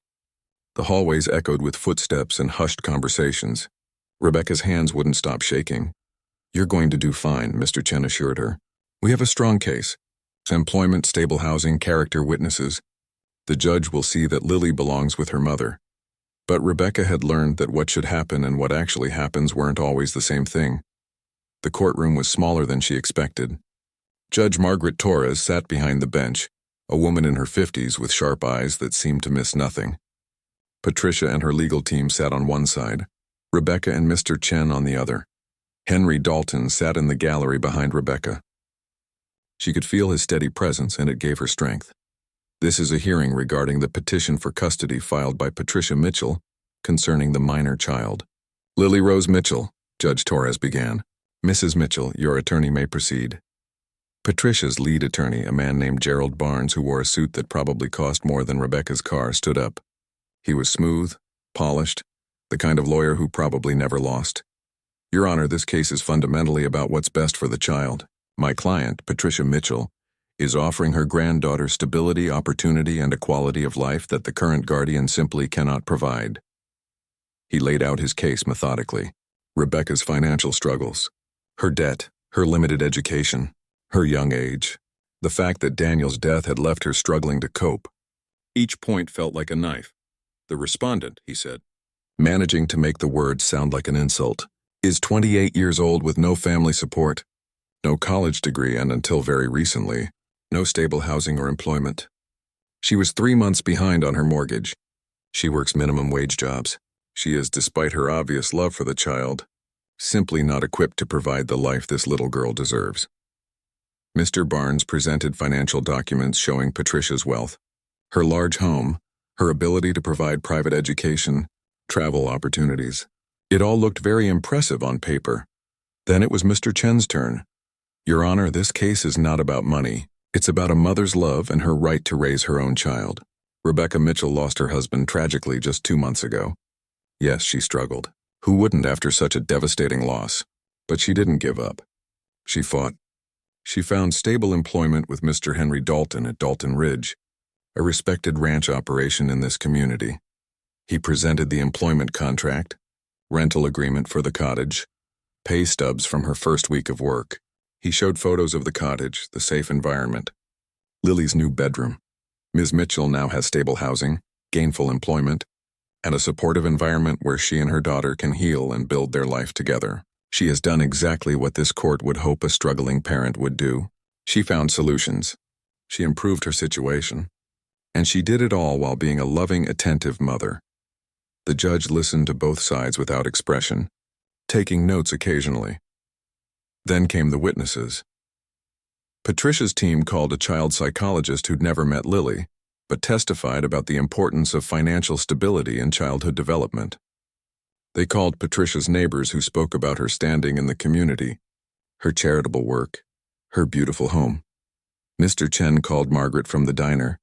The hallways echoed with footsteps and hushed conversations. Rebecca's hands wouldn't stop shaking. You're going to do fine, Mr. Chen assured her. We have a strong case. Employment, stable housing, character witnesses. The judge will see that Lily belongs with her mother. But Rebecca had learned that what should happen and what actually happens weren't always the same thing. The courtroom was smaller than she expected. Judge Margaret Torres sat behind the bench, a woman in her 50s with sharp eyes that seemed to miss nothing. Patricia and her legal team sat on one side, Rebecca and Mr. Chen on the other. Henry Dalton sat in the gallery behind Rebecca. She could feel his steady presence, and it gave her strength. This is a hearing regarding the petition for custody filed by Patricia Mitchell concerning the minor child. Lily Rose Mitchell, Judge Torres began. Mrs. Mitchell, your attorney may proceed. Patricia's lead attorney, a man named Gerald Barnes who wore a suit that probably cost more than Rebecca's car, stood up. He was smooth, polished, the kind of lawyer who probably never lost. Your Honor, this case is fundamentally about what's best for the child. My client, Patricia Mitchell, is offering her granddaughter stability, opportunity, and a quality of life that the current guardian simply cannot provide. He laid out his case methodically. Rebecca's financial struggles, her debt, her limited education, her young age, the fact that Daniel's death had left her struggling to cope. Each point felt like a knife. The respondent, he said, managing to make the words sound like an insult, is 28 years old with no family support, no college degree, and until very recently, no stable housing or employment. She was 3 months behind on her mortgage. She works minimum wage jobs. She is, despite her obvious love for the child, simply not equipped to provide the life this little girl deserves. Mr. Barnes presented financial documents showing Patricia's wealth, her large home, her ability to provide private education, travel opportunities. It all looked very impressive on paper. Then it was Mr. Chen's turn. Your Honor, this case is not about money. It's about a mother's love and her right to raise her own child. Rebecca Mitchell lost her husband tragically just 2 months ago. Yes, she struggled. Who wouldn't after such a devastating loss? But she didn't give up. She fought. She found stable employment with Mr. Henry Dalton at Dalton Ridge, a respected ranch operation in this community. He presented the employment contract, rental agreement for the cottage, pay stubs from her first week of work. He showed photos of the cottage, the safe environment, Lily's new bedroom. Ms. Mitchell now has stable housing, gainful employment, and a supportive environment where she and her daughter can heal and build their life together. She has done exactly what this court would hope a struggling parent would do. She found solutions. She improved her situation. And she did it all while being a loving, attentive mother. The judge listened to both sides without expression, taking notes occasionally. Then came the witnesses. Patricia's team called a child psychologist who'd never met Lily, but testified about the importance of financial stability in childhood development. They called Patricia's neighbors who spoke about her standing in the community, her charitable work, her beautiful home. Mr. Chen called Margaret from the diner,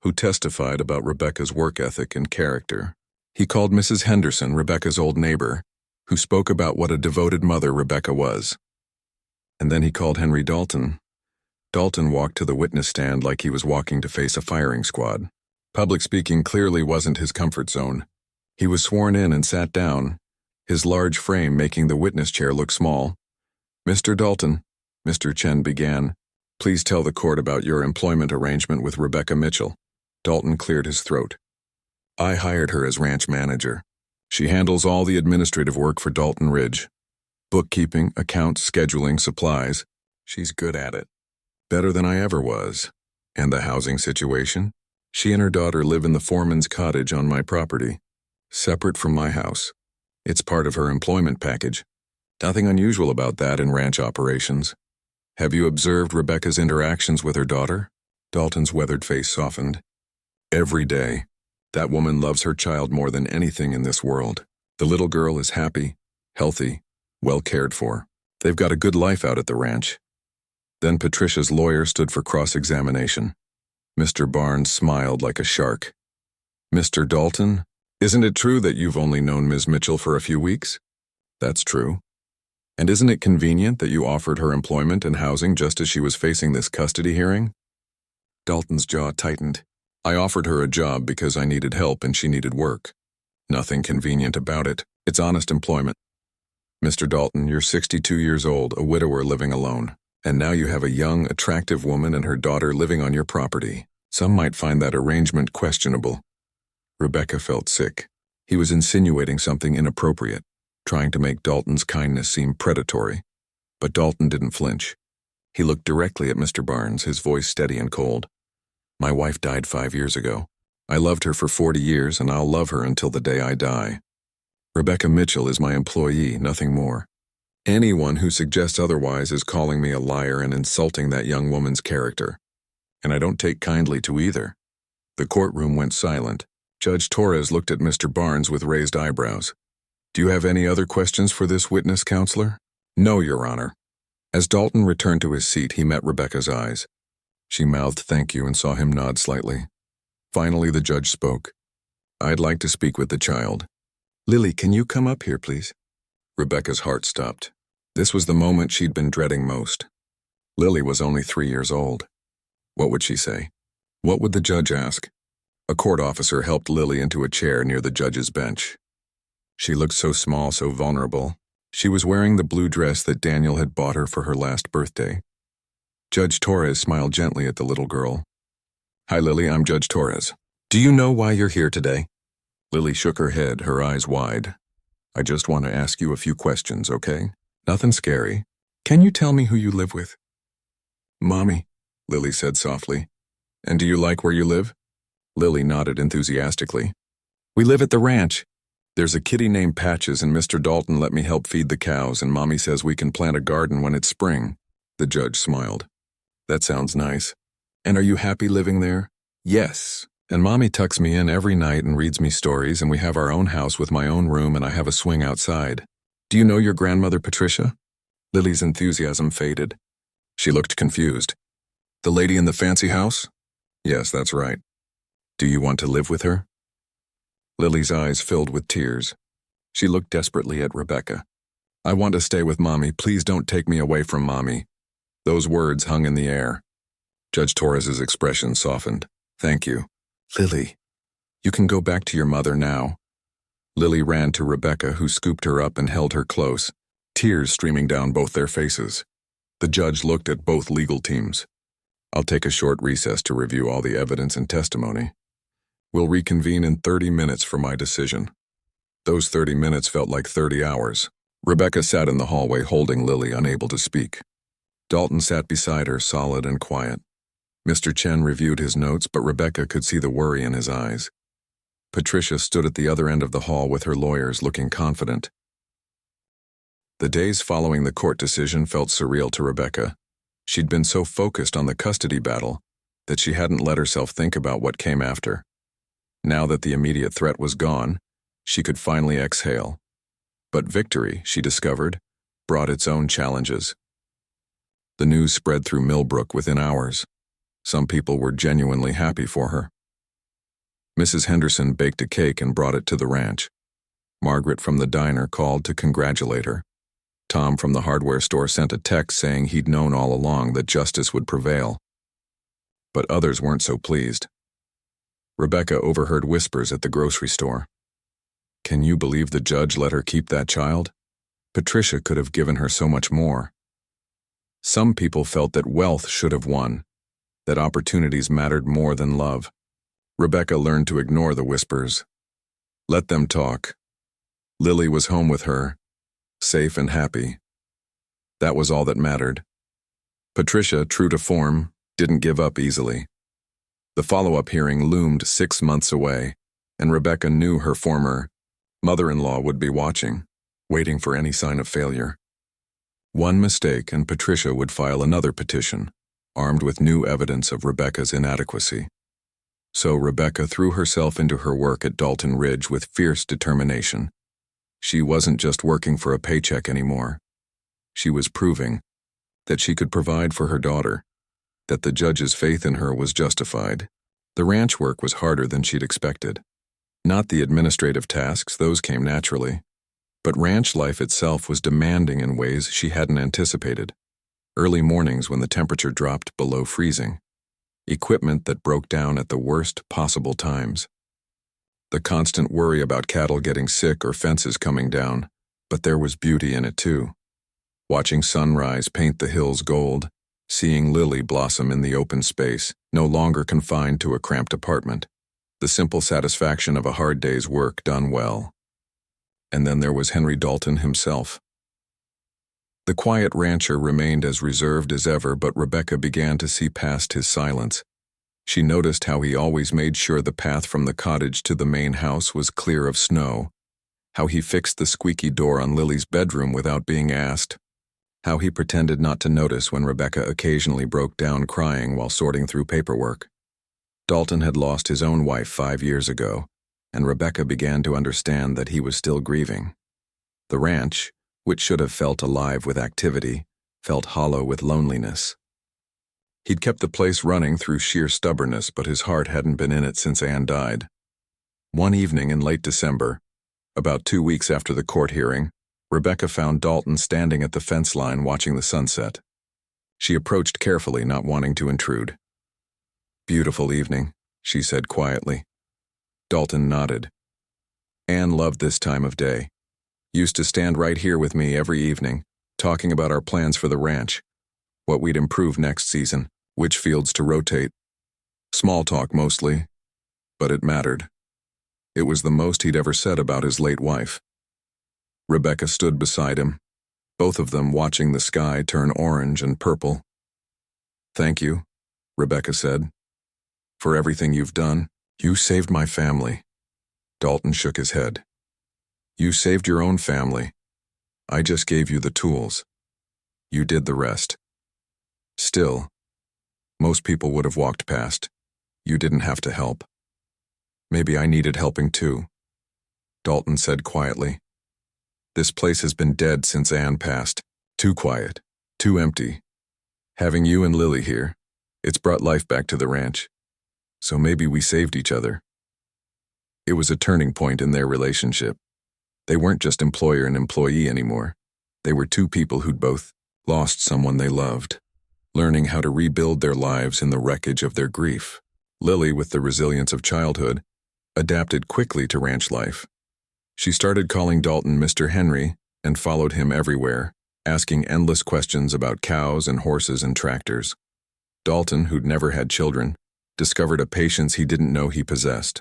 who testified about Rebecca's work ethic and character. He called Mrs. Henderson, Rebecca's old neighbor, who spoke about what a devoted mother Rebecca was. And then he called Henry Dalton. Dalton walked to the witness stand like he was walking to face a firing squad. Public speaking clearly wasn't his comfort zone. He was sworn in and sat down, his large frame making the witness chair look small. Mr. Dalton, Mr. Chen began, please tell the court about your employment arrangement with Rebecca Mitchell. Dalton cleared his throat. I hired her as ranch manager. She handles all the administrative work for Dalton Ridge. Bookkeeping, accounts, scheduling, supplies. She's good at it. Better than I ever was. And the housing situation? She and her daughter live in the foreman's cottage on my property, separate from my house. It's part of her employment package. Nothing unusual about that in ranch operations. Have you observed Rebecca's interactions with her daughter? Dalton's weathered face softened. Every day. That woman loves her child more than anything in this world. The little girl is happy, healthy, well cared for. They've got a good life out at the ranch. Then Patricia's lawyer stood for cross-examination. Mr. Barnes smiled like a shark. Mr. Dalton, isn't it true that you've only known Ms. Mitchell for a few weeks? That's true. And isn't it convenient that you offered her employment and housing just as she was facing this custody hearing? Dalton's jaw tightened. I offered her a job because I needed help and she needed work. Nothing convenient about it. It's honest employment. Mr. Dalton, you're 62 years old, a widower living alone. And now you have a young, attractive woman and her daughter living on your property. Some might find that arrangement questionable. Rebecca felt sick. He was insinuating something inappropriate, trying to make Dalton's kindness seem predatory. But Dalton didn't flinch. He looked directly at Mr. Barnes, his voice steady and cold. My wife died 5 years ago. I loved her for 40 years, and I'll love her until the day I die. Rebecca Mitchell is my employee, nothing more. Anyone who suggests otherwise is calling me a liar and insulting that young woman's character. And I don't take kindly to either. The courtroom went silent. Judge Torres looked at Mr. Barnes with raised eyebrows. Do you have any other questions for this witness, counselor? No, Your Honor. As Dalton returned to his seat, he met Rebecca's eyes. She mouthed thank you and saw him nod slightly. Finally, the judge spoke. I'd like to speak with the child. Lily, can you come up here, please? Rebecca's heart stopped. This was the moment she'd been dreading most. Lily was only 3 years old. What would she say? What would the judge ask? A court officer helped Lily into a chair near the judge's bench. She looked so small, so vulnerable. She was wearing the blue dress that Daniel had bought her for her last birthday. Judge Torres smiled gently at the little girl. Hi, Lily, I'm Judge Torres. Do you know why you're here today? Lily shook her head, her eyes wide. I just want to ask you a few questions, okay? Nothing scary. Can you tell me who you live with? Mommy, Lily said softly. And do you like where you live? Lily nodded enthusiastically. We live at the ranch. There's a kitty named Patches, and Mr. Dalton let me help feed the cows, and Mommy says we can plant a garden when it's spring. The judge smiled. That sounds nice. And are you happy living there? Yes. And Mommy tucks me in every night and reads me stories, and we have our own house with my own room, and I have a swing outside. Do you know your grandmother, Patricia? Lily's enthusiasm faded. She looked confused. The lady in the fancy house? Yes, that's right. Do you want to live with her? Lily's eyes filled with tears. She looked desperately at Rebecca. I want to stay with Mommy. Please don't take me away from Mommy. Those words hung in the air. Judge Torres's expression softened. Thank you. Lily, you can go back to your mother now. Lily ran to Rebecca, who scooped her up and held her close, tears streaming down both their faces. The judge looked at both legal teams. I'll take a short recess to review all the evidence and testimony. We'll reconvene in 30 minutes for my decision. Those 30 minutes felt like 30 hours. Rebecca sat in the hallway holding Lily, unable to speak. Dalton sat beside her, solid and quiet. Mr. Chen reviewed his notes, but Rebecca could see the worry in his eyes. Patricia stood at the other end of the hall with her lawyers, looking confident. The days following the court decision felt surreal to Rebecca. She'd been so focused on the custody battle that she hadn't let herself think about what came after. Now that the immediate threat was gone, she could finally exhale. But victory, she discovered, brought its own challenges. The news spread through Millbrook within hours. Some people were genuinely happy for her. Mrs. Henderson baked a cake and brought it to the ranch. Margaret from the diner called to congratulate her. Tom from the hardware store sent a text saying he'd known all along that justice would prevail. But others weren't so pleased. Rebecca overheard whispers at the grocery store. Can you believe the judge let her keep that child? Patricia could have given her so much more. Some people felt that wealth should have won, that opportunities mattered more than love. Rebecca learned to ignore the whispers. Let them talk. Lily was home with her, safe and happy. That was all that mattered. Patricia, true to form, didn't give up easily. The follow-up hearing loomed 6 months away, and Rebecca knew her former mother-in-law would be watching, waiting for any sign of failure. One mistake and Patricia would file another petition, armed with new evidence of Rebecca's inadequacy. So Rebecca threw herself into her work at Dalton Ridge with fierce determination. She wasn't just working for a paycheck anymore. She was proving that she could provide for her daughter, that the judge's faith in her was justified. The ranch work was harder than she'd expected. Not the administrative tasks, those came naturally. But ranch life itself was demanding in ways she hadn't anticipated. Early mornings when the temperature dropped below freezing. Equipment that broke down at the worst possible times. The constant worry about cattle getting sick or fences coming down, but there was beauty in it too. Watching sunrise paint the hills gold, seeing Lily blossom in the open space, no longer confined to a cramped apartment. The simple satisfaction of a hard day's work done well. And then there was Henry Dalton himself. The quiet rancher remained as reserved as ever, but Rebecca began to see past his silence. She noticed how he always made sure the path from the cottage to the main house was clear of snow, how he fixed the squeaky door on Lily's bedroom without being asked, how he pretended not to notice when Rebecca occasionally broke down crying while sorting through paperwork. Dalton had lost his own wife 5 years ago, and Rebecca began to understand that he was still grieving. The ranch, which should have felt alive with activity, felt hollow with loneliness. He'd kept the place running through sheer stubbornness, but his heart hadn't been in it since Anne died. One evening in late December, about 2 weeks after the court hearing, Rebecca found Dalton standing at the fence line watching the sunset. She approached carefully, not wanting to intrude. "Beautiful evening," she said quietly. Dalton nodded. "Anne loved this time of day. Used to stand right here with me every evening, talking about our plans for the ranch, what we'd improve next season, which fields to rotate. Small talk mostly, but it mattered. It was the most he'd ever said about his late wife." Rebecca stood beside him, both of them watching the sky turn orange and purple. "Thank you," Rebecca said, "for everything you've done. You saved my family." Dalton shook his head. "You saved your own family. I just gave you the tools. You did the rest. Still, most people would have walked past. You didn't have to help. Maybe I needed helping too," Dalton said quietly. "This place has been dead since Anne passed. Too quiet, too empty. Having you and Lily here, it's brought life back to the ranch. So maybe we saved each other." It was a turning point in their relationship. They weren't just employer and employee anymore. They were two people who'd both lost someone they loved, learning how to rebuild their lives in the wreckage of their grief. Lily, with the resilience of childhood, adapted quickly to ranch life. She started calling Dalton Mr. Henry and followed him everywhere, asking endless questions about cows and horses and tractors. Dalton, who'd never had children, discovered a patience he didn't know he possessed.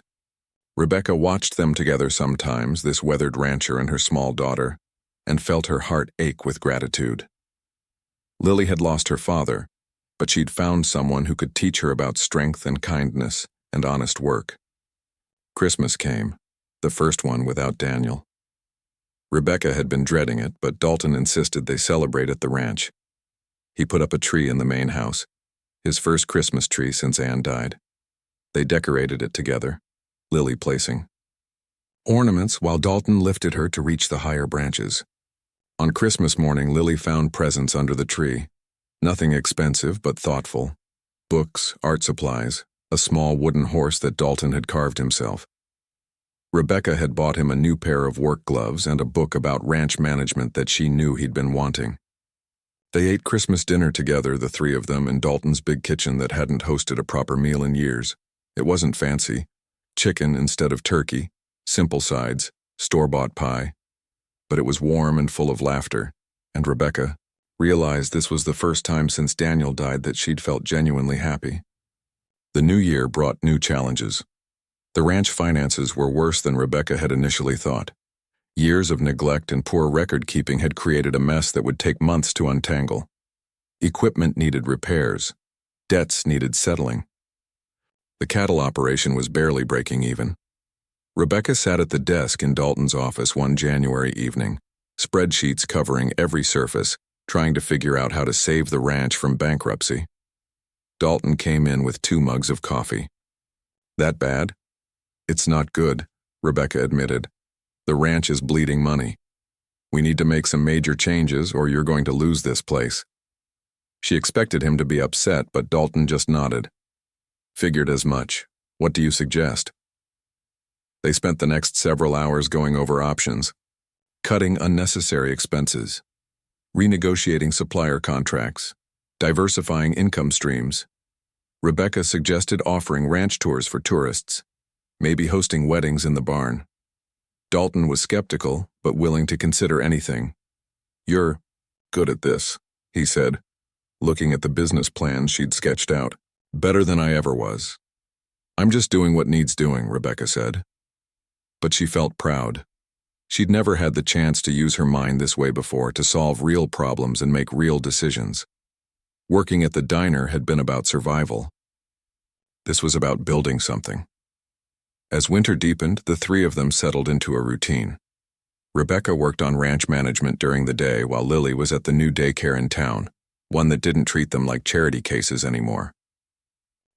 Rebecca watched them together sometimes, this weathered rancher and her small daughter, and felt her heart ache with gratitude. Lily had lost her father, but she'd found someone who could teach her about strength and kindness and honest work. Christmas came, the first one without Daniel. Rebecca had been dreading it, but Dalton insisted they celebrate at the ranch. He put up a tree in the main house, his first Christmas tree since Anne died. They decorated it together, Lily placing ornaments while Dalton lifted her to reach the higher branches. On Christmas morning, Lily found presents under the tree. Nothing expensive, but thoughtful. Books, art supplies, a small wooden horse that Dalton had carved himself. Rebecca had bought him a new pair of work gloves and a book about ranch management that she knew he'd been wanting. They ate Christmas dinner together, the three of them, in Dalton's big kitchen that hadn't hosted a proper meal in years. It wasn't fancy. Chicken instead of turkey, simple sides, store-bought pie. But it was warm and full of laughter, and Rebecca realized this was the first time since Daniel died that she'd felt genuinely happy. The new year brought new challenges. The ranch finances were worse than Rebecca had initially thought. Years of neglect and poor record-keeping had created a mess that would take months to untangle. Equipment needed repairs. Debts needed settling. The cattle operation was barely breaking even. Rebecca sat at the desk in Dalton's office one January evening, spreadsheets covering every surface, trying to figure out how to save the ranch from bankruptcy. Dalton came in with 2 mugs of coffee. "That bad?" "It's not good," Rebecca admitted. "The ranch is bleeding money. We need to make some major changes or you're going to lose this place." She expected him to be upset, but Dalton just nodded. "Figured as much. What do you suggest?" They spent the next several hours going over options, cutting unnecessary expenses, renegotiating supplier contracts, diversifying income streams. Rebecca suggested offering ranch tours for tourists, maybe hosting weddings in the barn. Dalton was skeptical, but willing to consider anything. "You're good at this," he said, looking at the business plans she'd sketched out. "Better than I ever was." "I'm just doing what needs doing," Rebecca said. But she felt proud. She'd never had the chance to use her mind this way before, to solve real problems and make real decisions. Working at the diner had been about survival. This was about building something. As winter deepened, the three of them settled into a routine. Rebecca worked on ranch management during the day while Lily was at the new daycare in town, one that didn't treat them like charity cases anymore.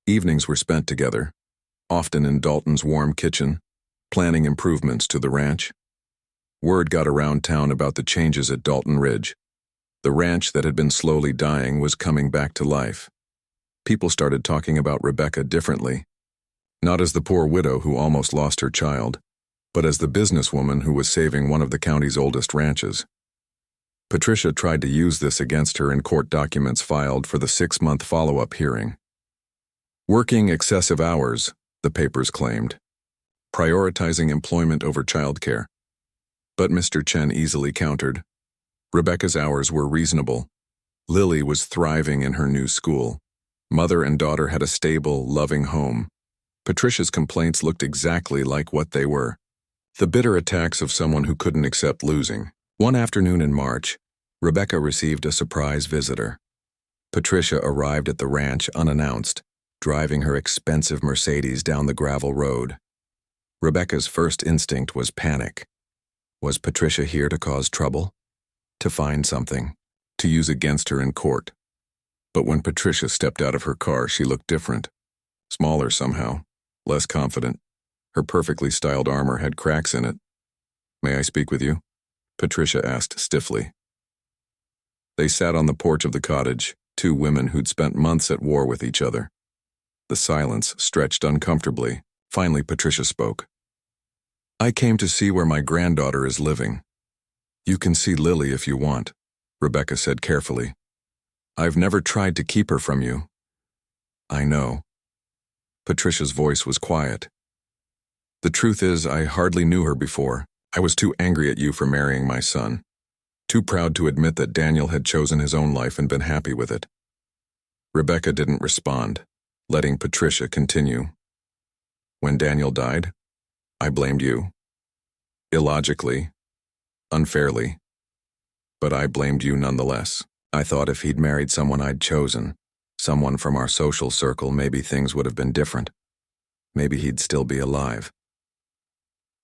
Evenings were spent together, often in Dalton's warm kitchen, planning improvements to the ranch. Word got around town about the changes at Dalton Ridge. The ranch that had been slowly dying was coming back to life. People started talking about Rebecca differently, not as the poor widow who almost lost her child, but as the businesswoman who was saving one of the county's oldest ranches. Patricia tried to use this against her in court documents filed for the 6-month follow-up hearing. Working excessive hours, the papers claimed, prioritizing employment over childcare. But Mr. Chen easily countered. Rebecca's hours were reasonable. Lily was thriving in her new school. Mother and daughter had a stable, loving home. Patricia's complaints looked exactly like what they were. The bitter attacks of someone who couldn't accept losing. One afternoon in March, Rebecca received a surprise visitor. Patricia arrived at the ranch unannounced, driving her expensive Mercedes down the gravel road. Rebecca's first instinct was panic. Was Patricia here to cause trouble? To find something, to use against her in court? But when Patricia stepped out of her car, she looked different. Smaller somehow, less confident. Her perfectly styled armor had cracks in it. "May I speak with you?" Patricia asked stiffly. They sat on the porch of the cottage, two women who'd spent months at war with each other. The silence stretched uncomfortably. Finally, Patricia spoke. "I came to see where my granddaughter is living." "You can see Lily if you want," Rebecca said carefully. "I've never tried to keep her from you." "I know." Patricia's voice was quiet. "The truth is, I hardly knew her before. I was too angry at you for marrying my son. Too proud to admit that Daniel had chosen his own life and been happy with it." Rebecca didn't respond, letting Patricia continue. "When Daniel died, I blamed you. Illogically, unfairly. But I blamed you nonetheless. I thought if he'd married someone I'd chosen, someone from our social circle, maybe things would have been different. Maybe he'd still be alive."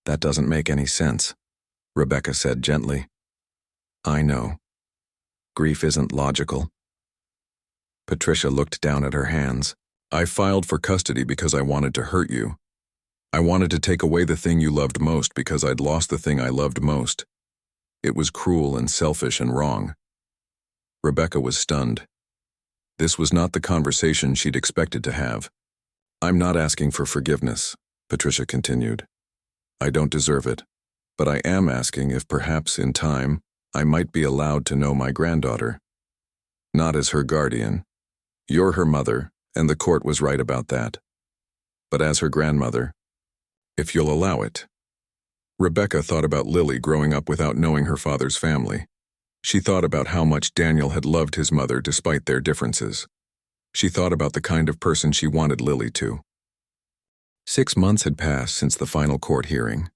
"That doesn't make any sense," Rebecca said gently. "I know. Grief isn't logical." Patricia looked down at her hands. "I filed for custody because I wanted to hurt you. I wanted to take away the thing you loved most because I'd lost the thing I loved most. It was cruel and selfish and wrong." Rebecca was stunned. This was not the conversation she'd expected to have. "I'm not asking for forgiveness," Patricia continued. "I don't deserve it, but I am asking if perhaps in time I might be allowed to know my granddaughter. Not as her guardian. You're her mother, and the court was right about that. But as her grandmother, if you'll allow it." Rebecca thought about Lily growing up without knowing her father's family. She thought about how much Daniel had loved his mother despite their differences. She thought about the kind of person she wanted Lily to. 6 months had passed since the final court hearing.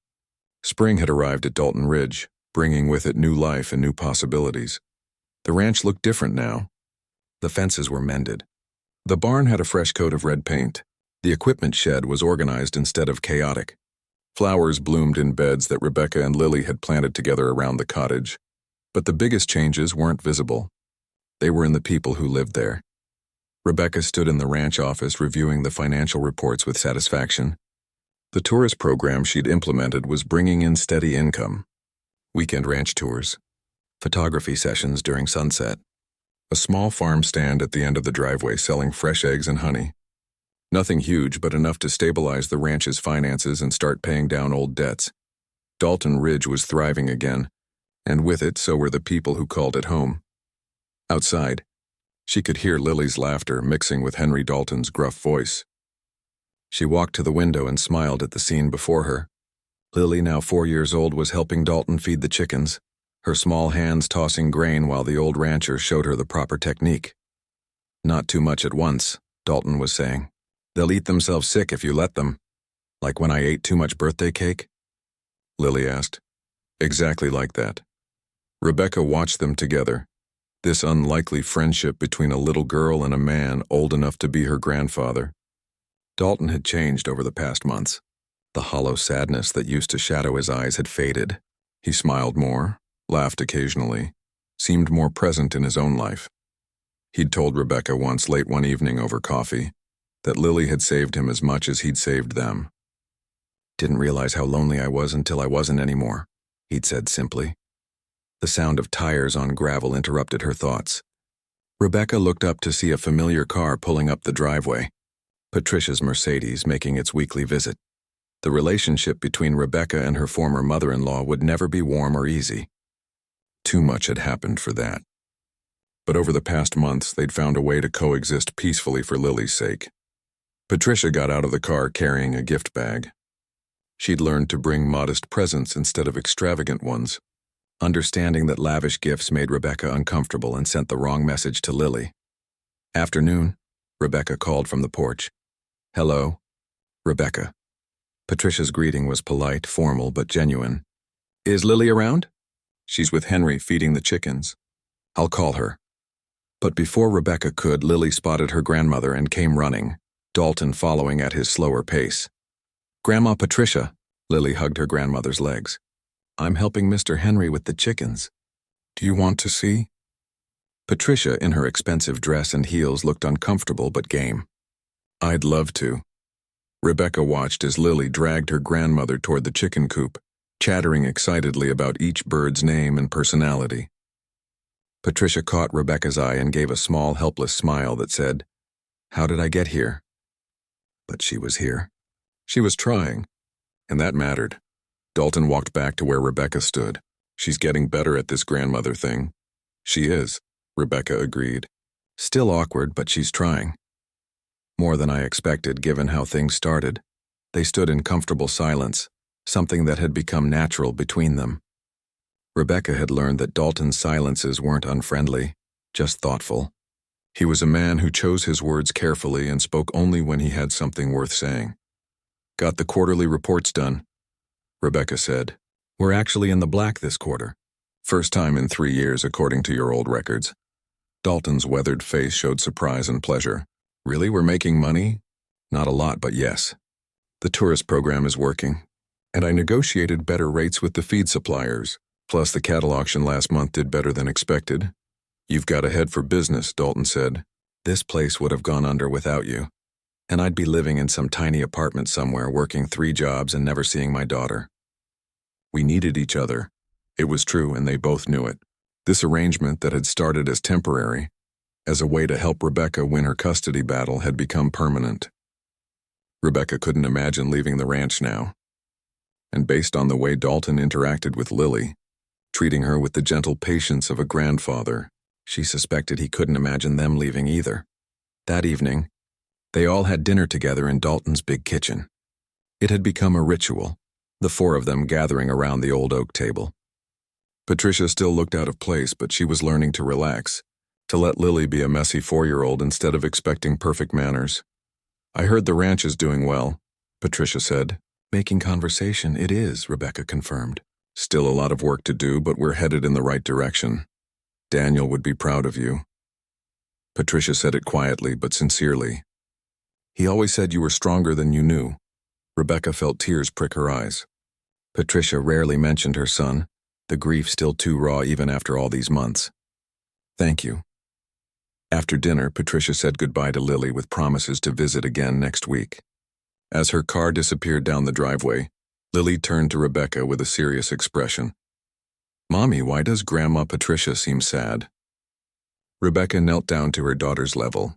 Spring had arrived at Dalton Ridge, bringing with it new life and new possibilities. The ranch looked different now. The fences were mended. The barn had a fresh coat of red paint. The equipment shed was organized instead of chaotic. Flowers bloomed in beds that Rebecca and Lily had planted together around the cottage. But the biggest changes weren't visible. They were in the people who lived there. Rebecca stood in the ranch office reviewing the financial reports with satisfaction. The tourist program she'd implemented was bringing in steady income. Weekend ranch tours, photography sessions during sunset, a small farm stand at the end of the driveway selling fresh eggs and honey. Nothing huge, but enough to stabilize the ranch's finances and start paying down old debts. Dalton Ridge was thriving again, and with it so were the people who called it home. Outside, she could hear Lily's laughter mixing with Henry Dalton's gruff voice. She walked to the window and smiled at the scene before her. Lily, now 4 years old, was helping Dalton feed the chickens, her small hands tossing grain while the old rancher showed her the proper technique. "Not too much at once," Dalton was saying. "They'll eat themselves sick if you let them." "Like when I ate too much birthday cake?" Lily asked. Exactly like that. Rebecca watched them together, this unlikely friendship between a little girl and a man old enough to be her grandfather. Dalton had changed over the past months. The hollow sadness that used to shadow his eyes had faded. He smiled more, laughed occasionally, seemed more present in his own life. He'd told Rebecca once late one evening over coffee that Lily had saved him as much as he'd saved them. "Didn't realize how lonely I was until I wasn't anymore," he'd said simply. The sound of tires on gravel interrupted her thoughts. Rebecca looked up to see a familiar car pulling up the driveway, Patricia's Mercedes making its weekly visit. The relationship between Rebecca and her former mother-in-law would never be warm or easy. Too much had happened for that. But over the past months, they'd found a way to coexist peacefully for Lily's sake. Patricia got out of the car carrying a gift bag. She'd learned to bring modest presents instead of extravagant ones, understanding that lavish gifts made Rebecca uncomfortable and sent the wrong message to Lily. "Afternoon," Rebecca called from the porch. "Hello, Rebecca." Patricia's greeting was polite, formal, but genuine. "Is Lily around?" "She's with Henry feeding the chickens." "I'll call her." But before Rebecca could, Lily spotted her grandmother and came running, Dalton following at his slower pace. "Grandma Patricia," Lily hugged her grandmother's legs. "I'm helping Mr. Henry with the chickens. Do you want to see?" Patricia, in her expensive dress and heels, looked uncomfortable but game. "I'd love to." Rebecca watched as Lily dragged her grandmother toward the chicken coop, chattering excitedly about each bird's name and personality. Patricia caught Rebecca's eye and gave a small, helpless smile that said, "How did I get here?" But she was here. She was trying, and that mattered. Dalton walked back to where Rebecca stood. "She's getting better at this grandmother thing." "She is," Rebecca agreed. "Still awkward, but she's trying." More than I expected, given how things started. They stood in comfortable silence, something that had become natural between them. Rebecca had learned that Dalton's silences weren't unfriendly, just thoughtful. He was a man who chose his words carefully and spoke only when he had something worth saying. "Got the quarterly reports done," Rebecca said. "We're actually in the black this quarter. First time in 3 years, according to your old records." Dalton's weathered face showed surprise and pleasure. "Really, we're making money?" "Not a lot, but yes. The tourist program is working, and I negotiated better rates with the feed suppliers. Plus, the cattle auction last month did better than expected." "You've got a head for business," Dalton said. "This place would have gone under without you, and I'd be living in some tiny apartment somewhere, working 3 jobs and never seeing my daughter." We needed each other. It was true, and they both knew it. This arrangement that had started as temporary, as a way to help Rebecca win her custody battle, had become permanent. Rebecca couldn't imagine leaving the ranch now. And based on the way Dalton interacted with Lily, treating her with the gentle patience of a grandfather, she suspected he couldn't imagine them leaving either. That evening, they all had dinner together in Dalton's big kitchen. It had become a ritual, the 4 of them gathering around the old oak table. Patricia still looked out of place, but she was learning to relax, to let Lily be a messy 4-year-old instead of expecting perfect manners. "I heard the ranch is doing well," Patricia said. "Making conversation, it is," Rebecca confirmed. "Still a lot of work to do, but we're headed in the right direction. Daniel would be proud of you." Patricia said it quietly but sincerely. "He always said you were stronger than you knew." Rebecca felt tears prick her eyes. Patricia rarely mentioned her son, the grief still too raw even after all these months. "Thank you." After dinner, Patricia said goodbye to Lily with promises to visit again next week. As her car disappeared down the driveway, Lily turned to Rebecca with a serious expression. "Mommy, why does Grandma Patricia seem sad?" Rebecca knelt down to her daughter's level.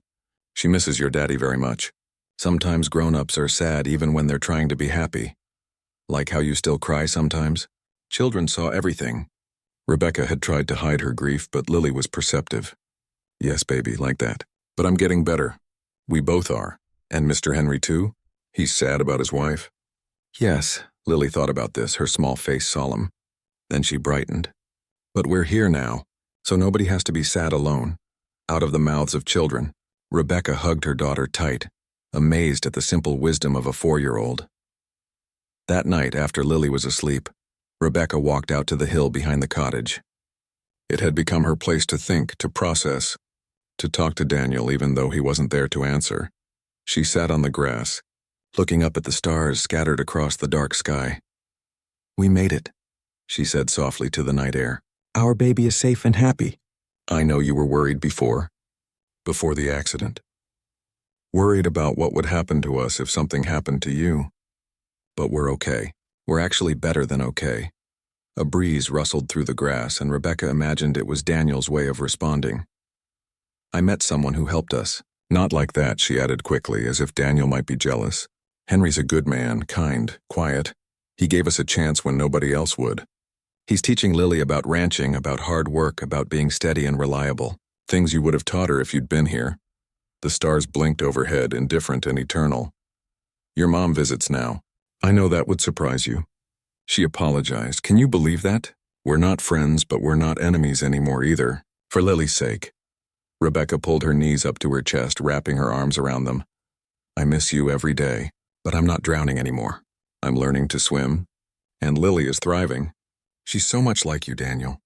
"She misses your daddy very much. Sometimes grown-ups are sad even when they're trying to be happy. Like how you still cry sometimes? Children saw everything." Rebecca had tried to hide her grief, but Lily was perceptive. "Yes, baby, like that. But I'm getting better. We both are. And Mr. Henry too? He's sad about his wife?" "Yes," Lily thought about this, her small face solemn. Then she brightened. "But we're here now, so nobody has to be sad alone." Out of the mouths of children, Rebecca hugged her daughter tight, amazed at the simple wisdom of a 4-year-old. That night, after Lily was asleep, Rebecca walked out to the hill behind the cottage. It had become her place to think, to process, to talk to Daniel even though he wasn't there to answer. She sat on the grass, looking up at the stars scattered across the dark sky. "We made it," she said softly to the night air. "Our baby is safe and happy." "I know you were worried before the accident. Worried about what would happen to us if something happened to you. But we're okay. We're actually better than okay." A breeze rustled through the grass, and Rebecca imagined it was Daniel's way of responding. "I met someone who helped us." "Not like that," she added quickly, as if Daniel might be jealous. "Henry's a good man, kind, quiet. He gave us a chance when nobody else would. He's teaching Lily about ranching, about hard work, about being steady and reliable. Things you would have taught her if you'd been here." The stars blinked overhead, indifferent and eternal. "Your mom visits now. I know that would surprise you." She apologized. "Can you believe that? We're not friends, but we're not enemies anymore either. For Lily's sake." Rebecca pulled her knees up to her chest, wrapping her arms around them. "I miss you every day, but I'm not drowning anymore. I'm learning to swim, and Lily is thriving. She's so much like you, Daniel.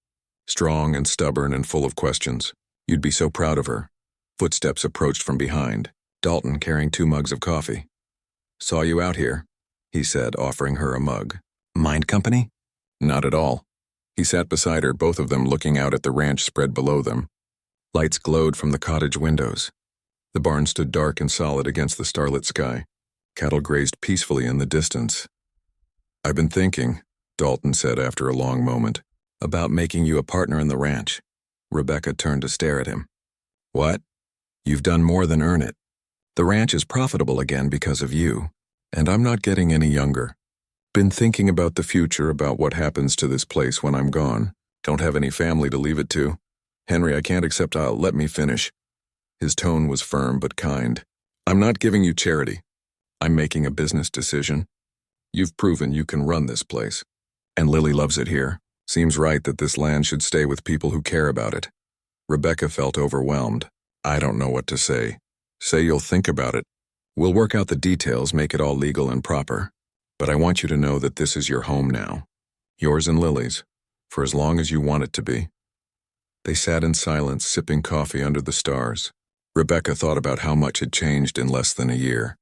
Strong and stubborn and full of questions. You'd be so proud of her." Footsteps approached from behind, Dalton carrying 2 mugs of coffee. "Saw you out here," he said, offering her a mug. "Mind company?" "Not at all." He sat beside her, both of them looking out at the ranch spread below them. Lights glowed from the cottage windows. The barn stood dark and solid against the starlit sky. Cattle grazed peacefully in the distance. "I've been thinking," Dalton said after a long moment, "about making you a partner in the ranch." Rebecca turned to stare at him. "What?" "You've done more than earn it. The ranch is profitable again because of you, and I'm not getting any younger. Been thinking about the future, about what happens to this place when I'm gone. Don't have any family to leave it to. Henry, I can't accept. Let me finish." His tone was firm but kind. "I'm not giving you charity. I'm making a business decision. You've proven you can run this place. And Lily loves it here. Seems right that this land should stay with people who care about it." Rebecca felt overwhelmed. "I don't know what to say." "Say you'll think about it. We'll work out the details, make it all legal and proper. But I want you to know that this is your home now. Yours and Lily's, for as long as you want it to be." They sat in silence, sipping coffee under the stars. Rebecca thought about how much had changed in less than a year.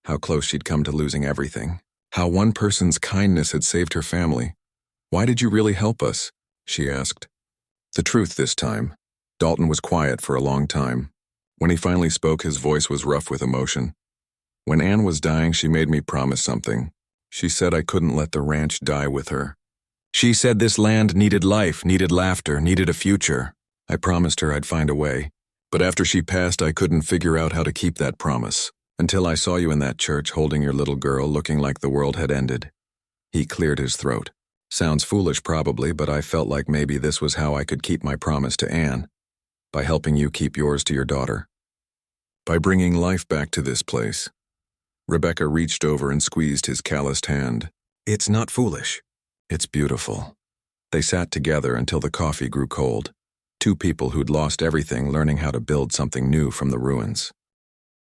How close she'd come to losing everything. How one person's kindness had saved her family. "Why did you really help us?" she asked. The truth this time. Dalton was quiet for a long time. When he finally spoke, his voice was rough with emotion. "When Anne was dying, she made me promise something. She said I couldn't let the ranch die with her. She said this land needed life, needed laughter, needed a future. I promised her I'd find a way. But after she passed, I couldn't figure out how to keep that promise. Until I saw you in that church holding your little girl, looking like the world had ended." He cleared his throat. "Sounds foolish probably, but I felt like maybe this was how I could keep my promise to Anne. By helping you keep yours to your daughter. By bringing life back to this place." Rebecca reached over and squeezed his calloused hand. "It's not foolish. It's beautiful." They sat together until the coffee grew cold. Two people who'd lost everything learning how to build something new from the ruins.